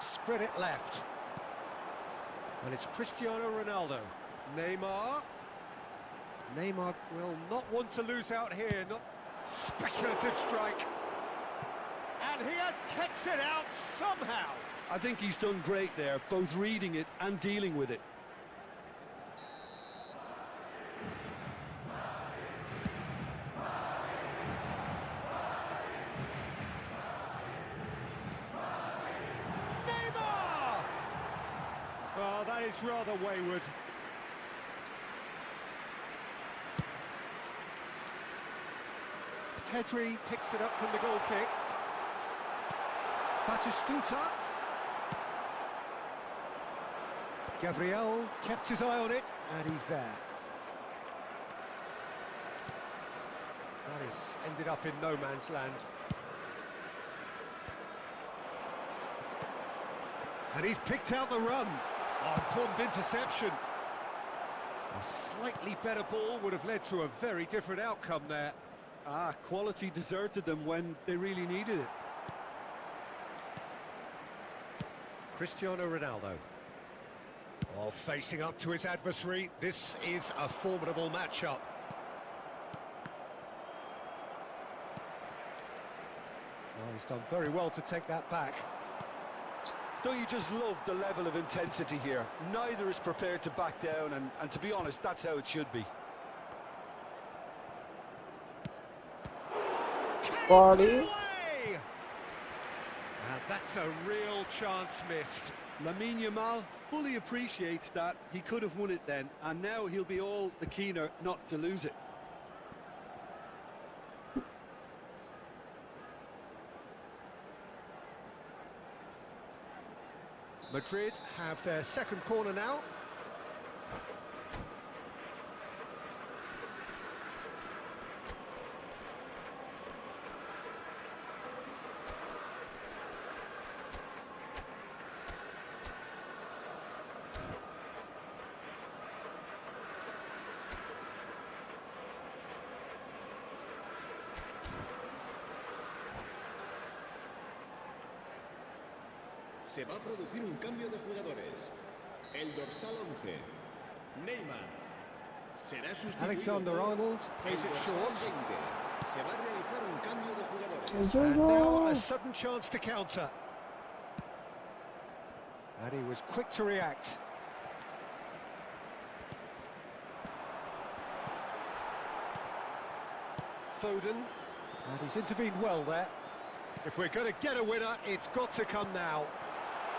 Spread it left. And it's Cristiano Ronaldo. Neymar. Neymar will not want to lose out here. Not speculative strike. And he has kept it out somehow. I think he's done great there, both reading it and dealing with it. Well, that is rather wayward. Pedri picks it up from the goal kick. Batistuta. Gabriel kept his eye on it, and he's there. That has ended up in no man's land. And he's picked out the run. Oh, important interception. A slightly better ball would have led to a very different outcome there. Quality deserted them when they really needed it. Cristiano Ronaldo. Oh, facing up to his adversary. This is a formidable matchup. Oh, he's done very well to take that back. Don't you just love the level of intensity here? Neither is prepared to back down, and to be honest, that's how it should be. Body. And that's a real chance missed. Lamine Yamal fully appreciates that. He could have won it then, and now he'll be all the keener not to lose it. Madrid have their second corner now. Se va a producir un cambio de jugadores. El dorsal 11, Neymar, será sustituido Alexander-Arnold por el plays it dorsal short. 20. Se va a realizar un cambio de jugadores. And now a sudden chance to counter. And he was quick to react. Foden. And he's intervened well there. If we're going to get a winner, it's got to come now.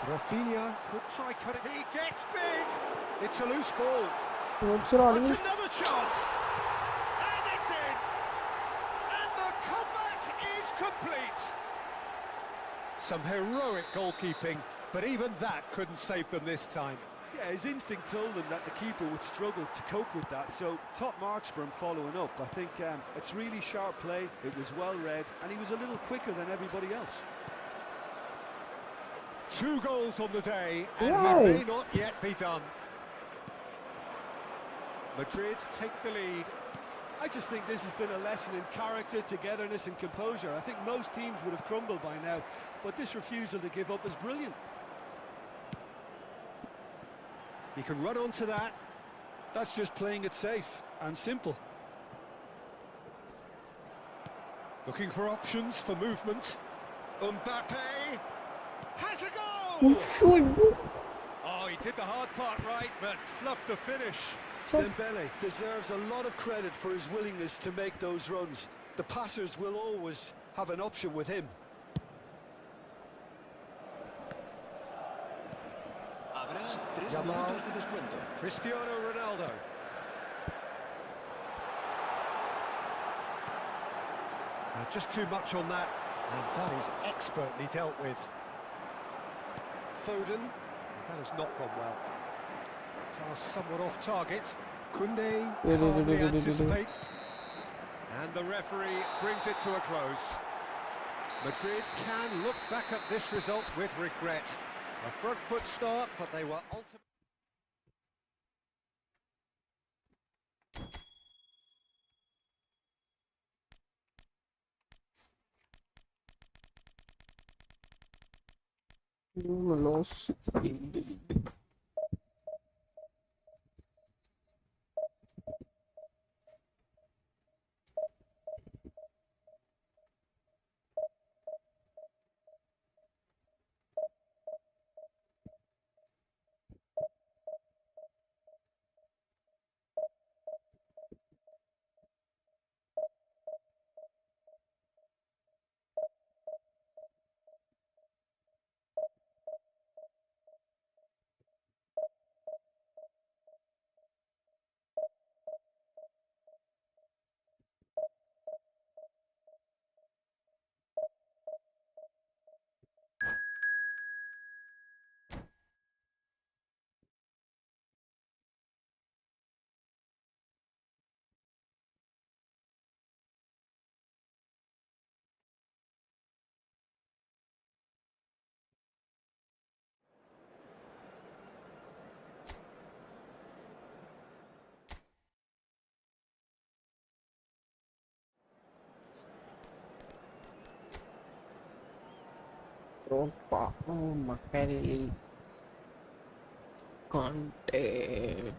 Rafinha could try cutting. He gets big. It's a loose ball. That's another chance. And it's in. Some heroic goalkeeping, but even that couldn't save them this time. Yeah, his instinct told him that the keeper would struggle to cope with that, so top marks for him following up. I think it's really sharp play, it was well read, and he was a little quicker than everybody else. 2 goals on the day, and Right. he may not yet be done. Madrid take the lead. I just think this has been a lesson in character, togetherness and composure. I think most teams would have crumbled by now, but this refusal to give up is brilliant. He can run onto that. That's just playing it safe and simple. Looking for options for movement. Mbappe has a goal! Oh, he did the hard part right, but fluffed the finish. Dembele deserves a lot of credit for his willingness to make those runs. The passers will always have an option with him. Habrá 3 Yamal. minutos de descuento. Cristiano Ronaldo. Just too much on that, and that is expertly dealt with. Foden. That has not gone well. Pass somewhat off target. Kunde calmly anticipate. And the referee brings it to a close. Madrid can look back at this result with regret. A front foot start, but they were ultimately... Los. Opa, Makelly Conte.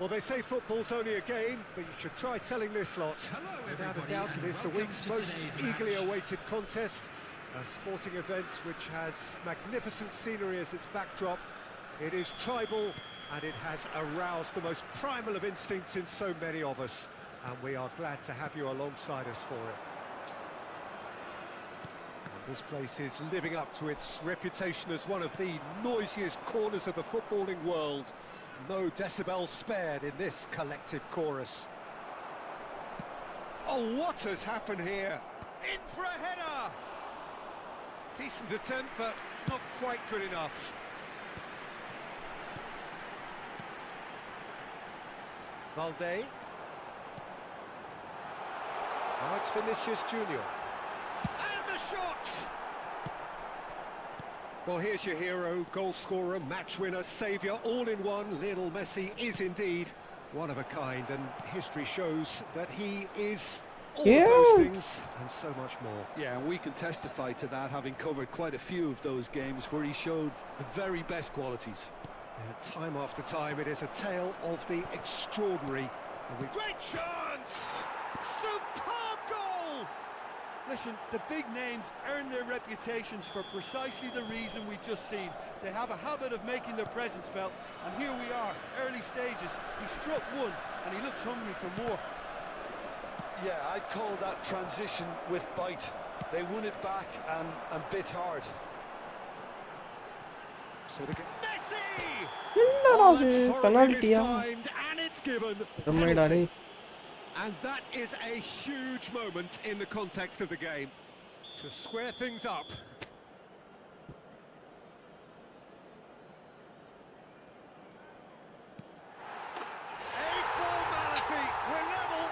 Well, they say football's only a game, but you should try telling this lot. Without a doubt, it is the week's most eagerly awaited contest. A sporting event which has magnificent scenery as its backdrop. It is tribal, and it has aroused the most primal of instincts in so many of us. And we are glad to have you alongside us for it. And this place is living up to its reputation as one of the noisiest corners of the footballing world. No decibels spared in this collective chorus. Oh, what has happened here? In for a header! Decent attempt, but not quite good enough. Valde. Now it's Vinicius Junior. And the shot! Well, here's your hero, goal scorer, match winner, saviour, all in one. Lionel Messi is indeed one of a kind, and history shows that he is all of those things and so much more. Yeah, and we can testify to that, having covered quite a few of those games where he showed the very best qualities. Yeah, time after time, it is a tale of the extraordinary. Great chance! Superb goal! Listen, the big names earn their reputations for precisely the reason we've just seen. They have a habit of making their presence felt, and here we are, early stages. He struck one, and he looks hungry for more. Yeah, I'd call that transition with bite. They won it back and bit hard. So they get Messi! Oh, that's horribly mistimed, and it's given. Penalty. penalty. And that is a huge moment in the context of the game. To square things up. A formality, we're level.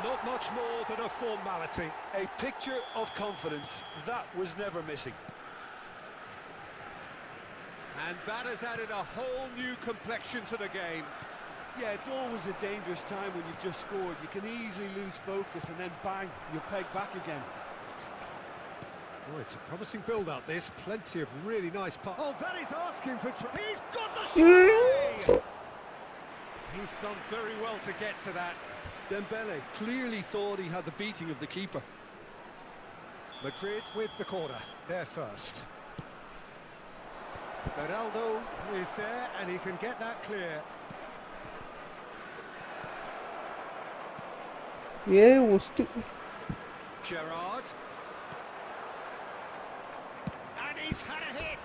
Not much more than a formality. A picture of confidence, that was never missing. And that has added a whole new complexion to the game. Yeah, it's always a dangerous time when you've just scored. You can easily lose focus and then bang, you're pegged back again. Oh, it's a promising build-up, this. Plenty of really nice passes. Oh, that is asking for... He's got the shot! He's done very well to get to that. Dembele clearly thought he had the beating of the keeper. Madrid with the corner, there first. Ronaldo is there, and he can get that clear. Yeah, was too. Gerrard. And he's had a hit!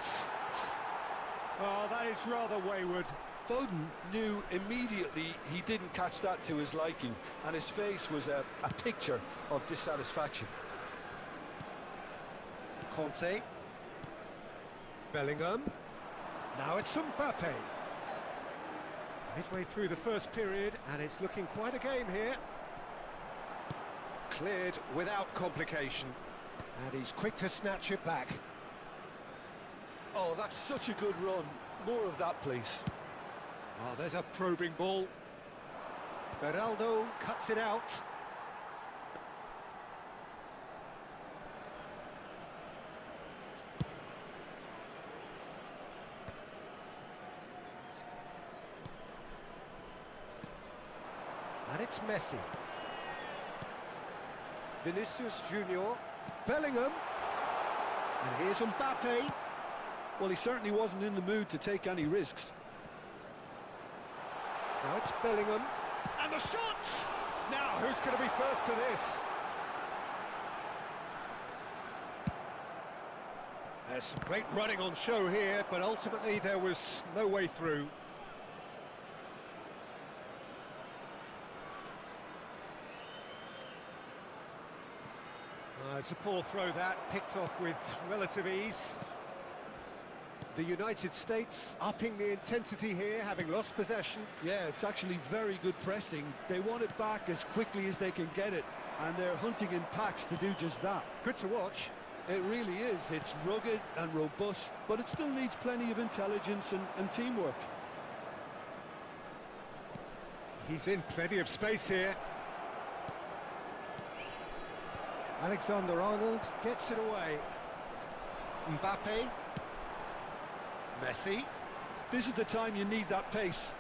Oh, that is rather wayward. Foden knew immediately he didn't catch that to his liking, and his face was a picture of dissatisfaction. Conte. Bellingham. Now it's Mbappe. Midway through the first period, and it's looking quite a game here. Cleared without complication, and he's quick to snatch it back. Oh, that's such a good run. More of that, please. Oh, there's a probing ball. Ronaldo cuts it out. And it's Messi. Vinicius Junior. Bellingham. And here's Mbappe. Well, he certainly wasn't in the mood to take any risks. Now it's Bellingham. And the shot! Now, who's going to be first to this? There's some great running on show here, but ultimately there was no way through. It's a poor throw that, picked off with relative ease. The United States upping the intensity here, having lost possession. Yeah, it's actually very good pressing. They want it back as quickly as they can get it, and they're hunting in packs to do just that. Good to watch. It really is. It's rugged and robust, but it still needs plenty of intelligence and teamwork. He's in plenty of space here. Alexander-Arnold gets it away. Mbappe. Messi. This is the time you need that pace.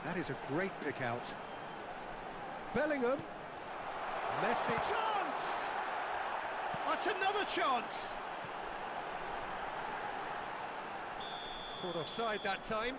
That is a great pick out. Bellingham. Messi. Chance! That's another chance! Caught offside that time.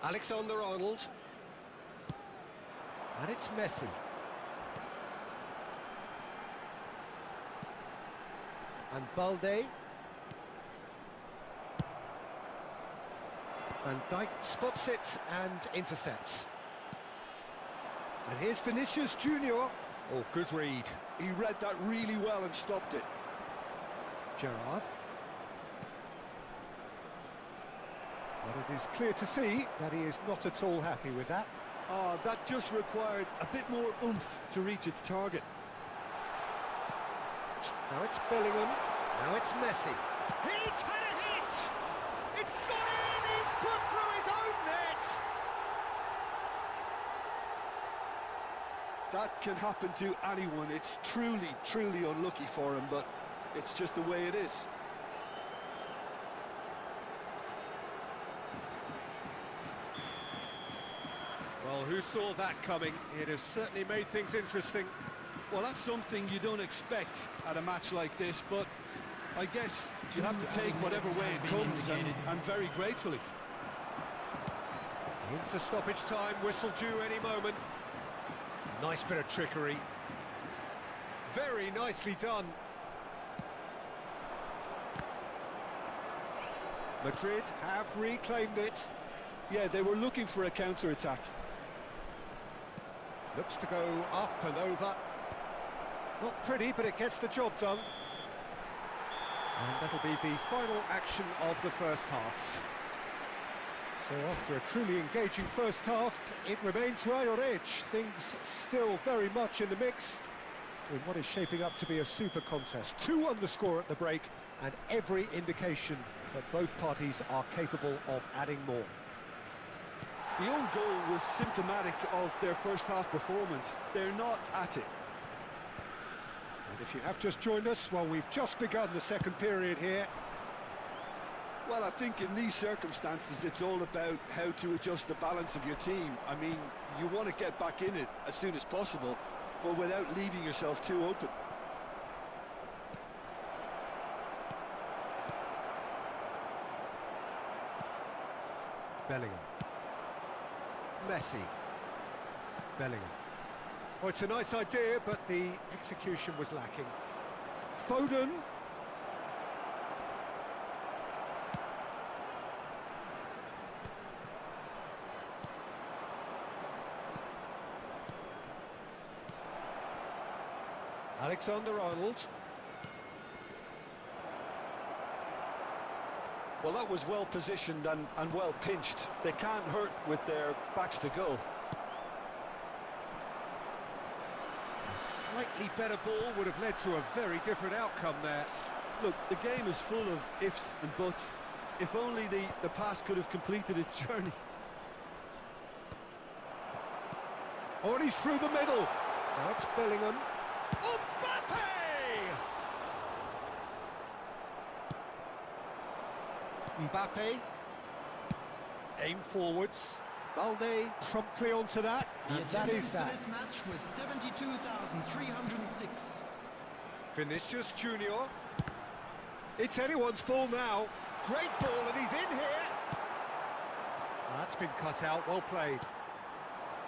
Alexander-Arnold. And it's Messi. And Balde. Van Dijk spots it and intercepts. And here's Vinicius Junior. Oh, good read. He read that really well and stopped it. Gerrard. But it is clear to see that he is not at all happy with that. Oh, that just required a bit more oomph to reach its target. Now it's Bellingham. Now it's Messi. He's had a hit! It's gone in! He's put through his own net! That can happen to anyone. It's truly, truly unlucky for him, but it's just the way it is. Well, who saw that coming? It has certainly made things interesting. Well, that's something you don't expect at a match like this, but I guess you have to take whatever way it comes, and very gratefully. Into stoppage time, whistle due any moment. Nice bit of trickery. Very nicely done. Madrid have reclaimed it. Yeah, they were looking for a counter-attack. Looks to go up and over. Not pretty, but it gets the job done. And that'll be the final action of the first half. So after a truly engaging first half, it remains right on edge. Things still very much in the mix in what is shaping up to be a super contest. 2 on the score at the break, and every indication that both parties are capable of adding more. The own goal was symptomatic of their first half performance. They're not at it. And if you have just joined us, well, we've just begun the second period here. Well, I think in these circumstances, it's all about how to adjust the balance of your team. I mean, you want to get back in it as soon as possible, but without leaving yourself too open. Bellingham. Messi. Bellingham. Oh, it's a nice idea, but the execution was lacking. Foden. Alexander-Arnold. Well, that was well positioned and well pinched. They can't hurt with their backs to goal. A slightly better ball would have led to a very different outcome there. Look, the game is full of ifs and buts. If only the pass could have completed its journey. Oh, and he's through the middle. Now it's Bellingham. Mbappe! Mbappe. Aim forwards. Balde promptly onto that, and that is that. This match was 72,306. Vinicius Junior. It's anyone's ball now. Great ball, and he's in here. That's been cut out, well played.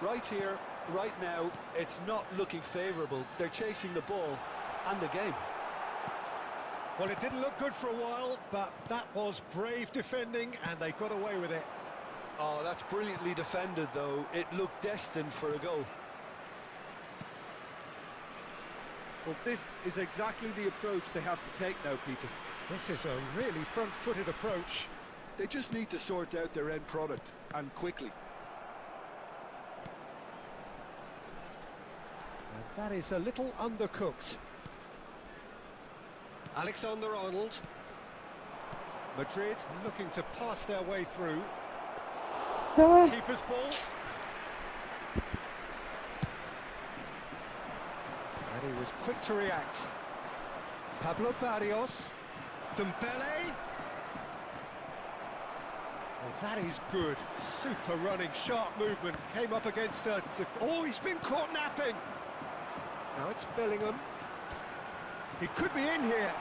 Right here, right now, it's not looking favourable. They're chasing the ball and the game. Well, it didn't look good for a while, but that was brave defending, and they got away with it. Oh, that's brilliantly defended, though. It looked destined for a goal. Well, this is exactly the approach they have to take now, Peter. This is a really front-footed approach. They just need to sort out their end product, and quickly. And that is a little undercooked. Alexander-Arnold. Madrid looking to pass their way through. Keeper's ball. And he was quick to react. Pablo Barrios. Dembele. Oh, that is good. Super running, sharp movement. Came up against a... Oh, he's been caught napping. Now it's Bellingham. He could be in here.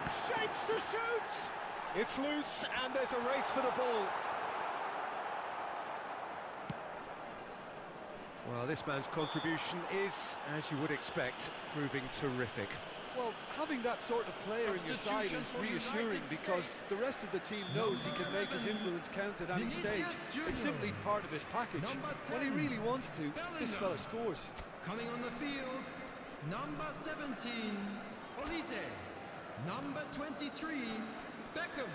Shapes to shoot! It's loose, and there's a race for the ball. Well, this man's contribution is, as you would expect, proving terrific. Well, having that sort of player in your side is reassuring because the rest of the team knows he can make his influence count at any stage. It's simply part of his package. When he really wants to, this fella scores. Coming on the field, number 17, Olise. Number 23, Beckham.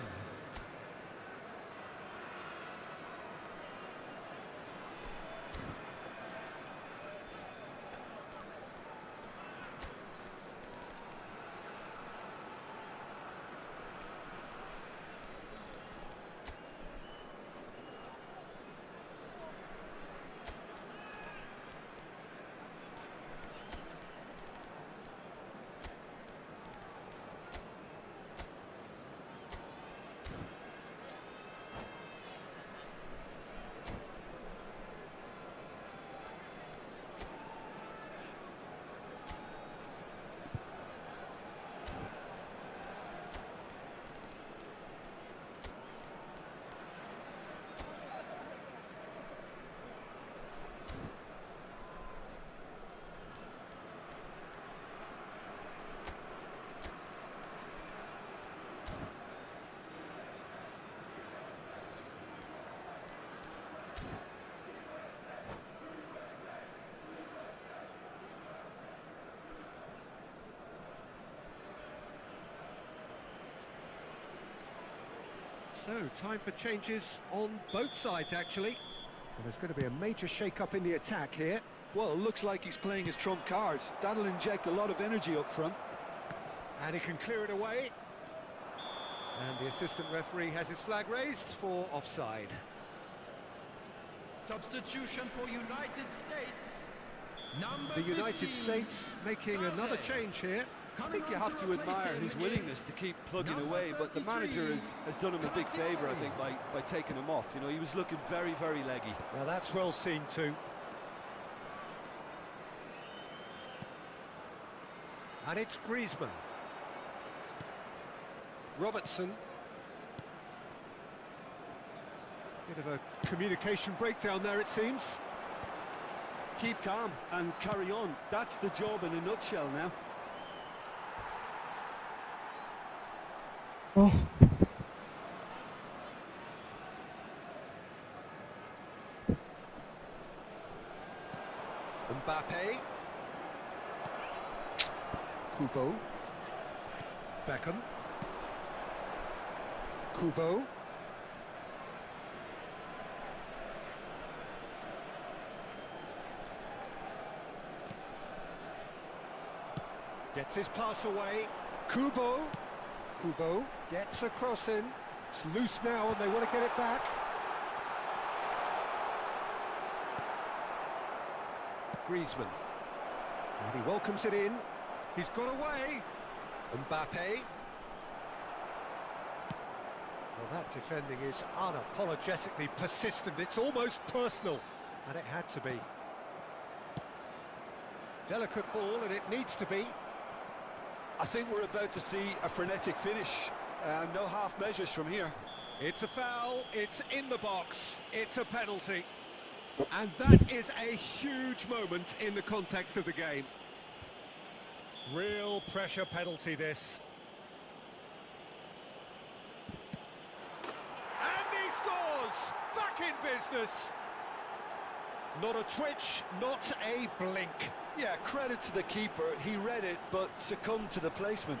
So, time for changes on both sides, actually. Well, there's going to be a major shake-up in the attack here. Well, it looks like he's playing his trump card. That'll inject a lot of energy up front. And he can clear it away. And the assistant referee has his flag raised for offside. Substitution for United States. Number The United 15, States making another change here. I think you have to admire his willingness to keep plugging away, but the manager has done him a big favour, I think, by taking him off. You know, he was looking very, very leggy. Now that's well seen too. And it's Griezmann. Robertson. Bit of a communication breakdown there, it seems. Keep calm and carry on. That's the job in a nutshell now. Oh. Mbappe. Kubo. Beckham. Kubo. Gets his pass away. Kubo. Kubo gets a cross in. It's loose now and they want to get it back. Griezmann. And he welcomes it in. He's got away. Mbappe. Well, that defending is unapologetically persistent. It's almost personal. And it had to be. Delicate ball, and it needs to be. I think we're about to see a frenetic finish. No half measures from here. It's a foul, it's in the box, it's a penalty. And that is a huge moment in the context of the game. Real pressure penalty, this. And he scores! Back in business! Not a twitch, not a blink. Yeah, credit to the keeper. He read it, but succumbed to the placement.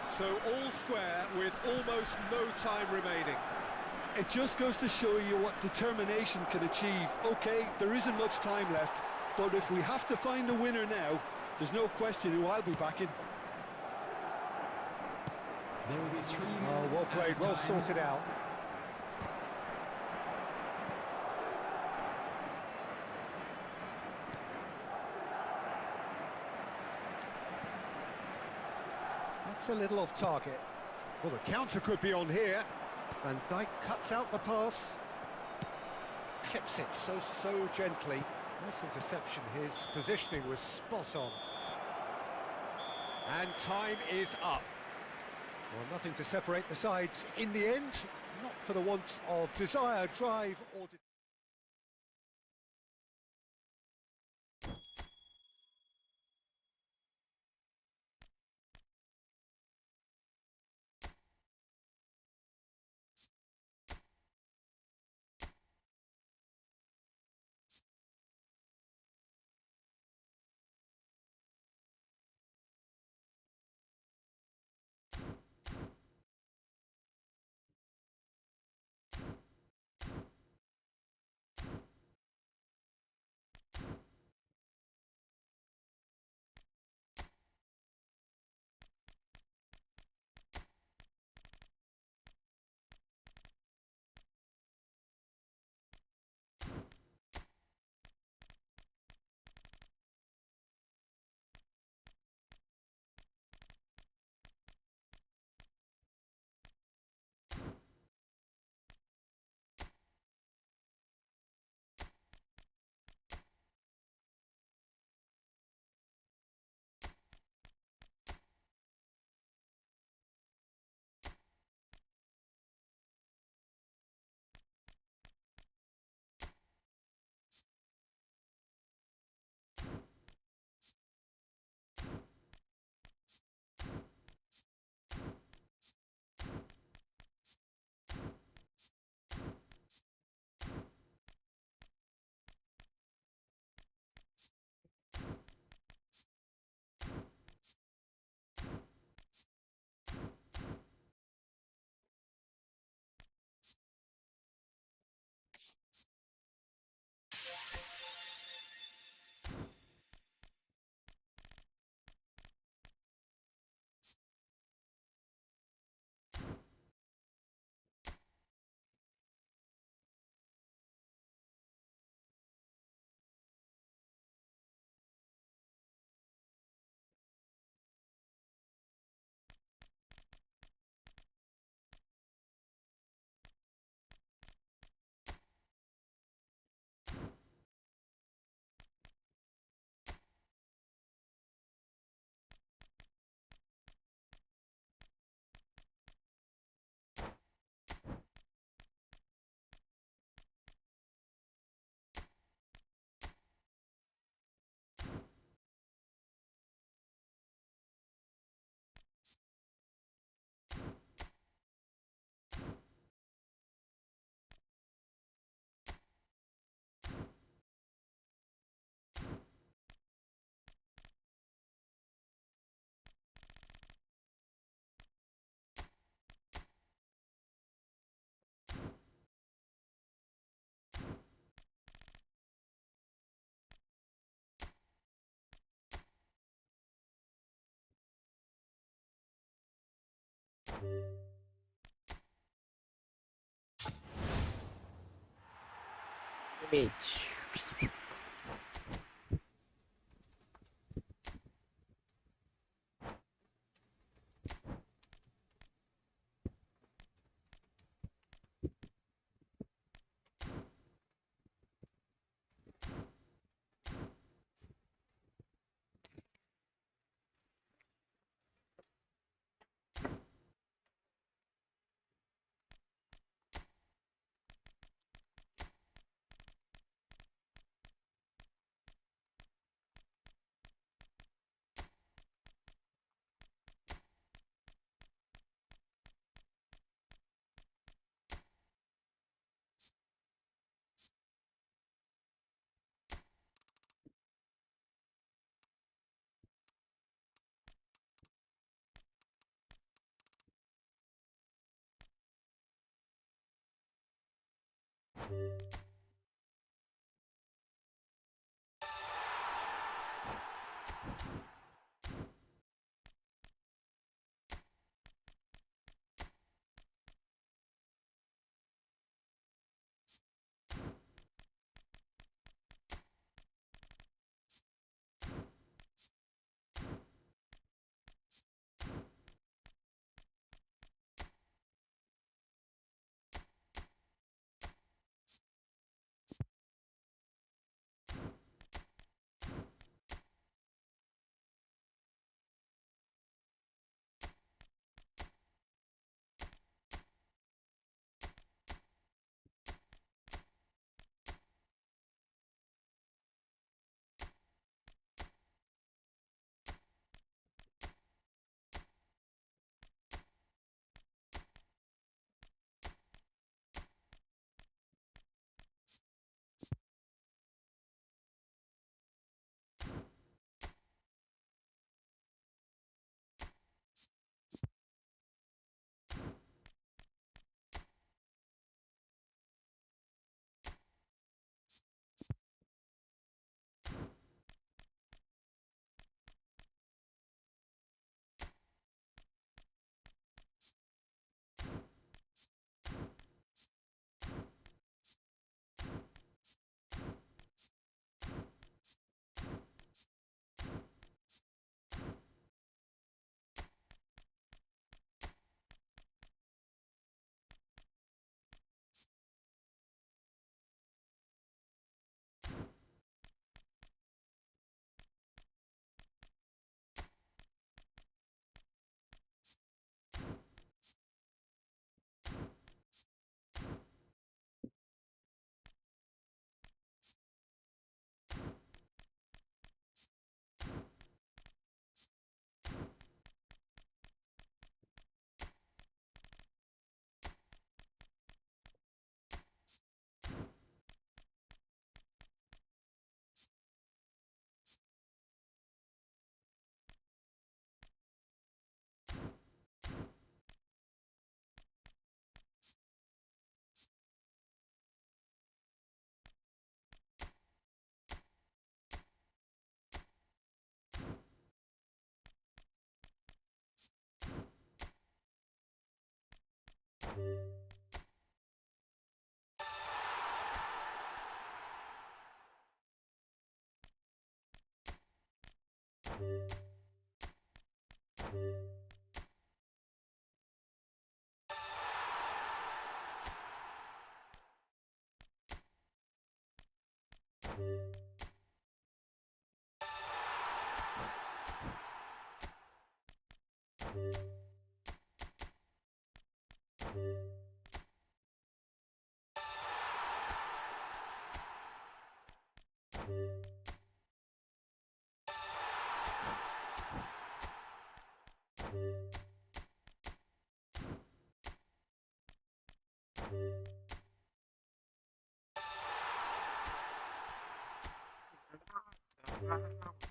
So all square with almost no time remaining. It just goes to show you what determination can achieve. Okay, there isn't much time left, but if we have to find the winner now, there's no question who I'll be backing. There will be 3 minutes. Oh, well played, well sorted out. That's a little off target. Well, the counter could be on here. Van Dijk cuts out the pass. Clips it so gently. Nice interception. His positioning was spot on. And time is up. Well, nothing to separate the sides in the end. Not for the want of desire, drive or... Image.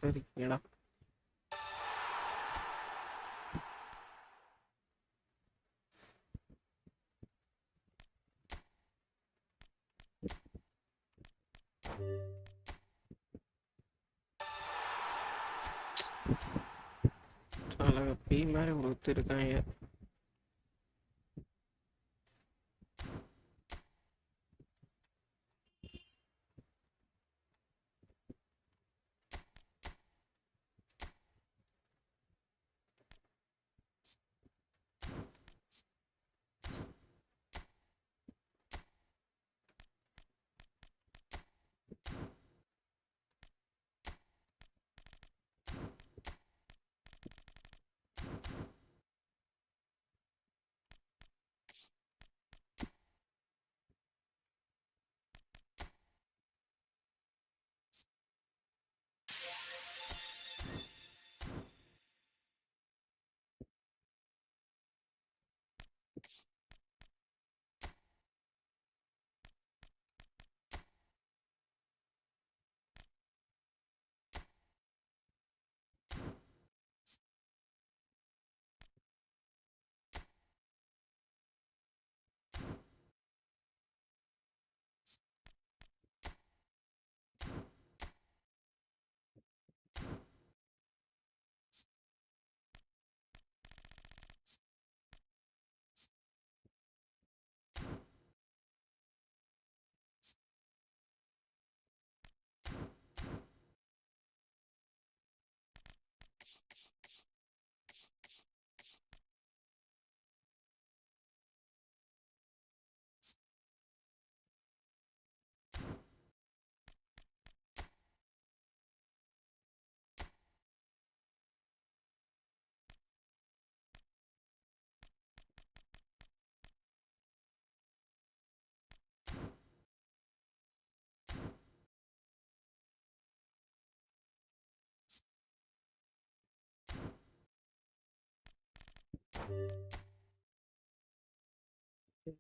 இருக்கீங்களா? அழகா பீ மாதிரி கொடுத்துருக்காங்க.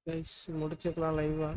Guys முடிச்சுக்கலாம் லைவா.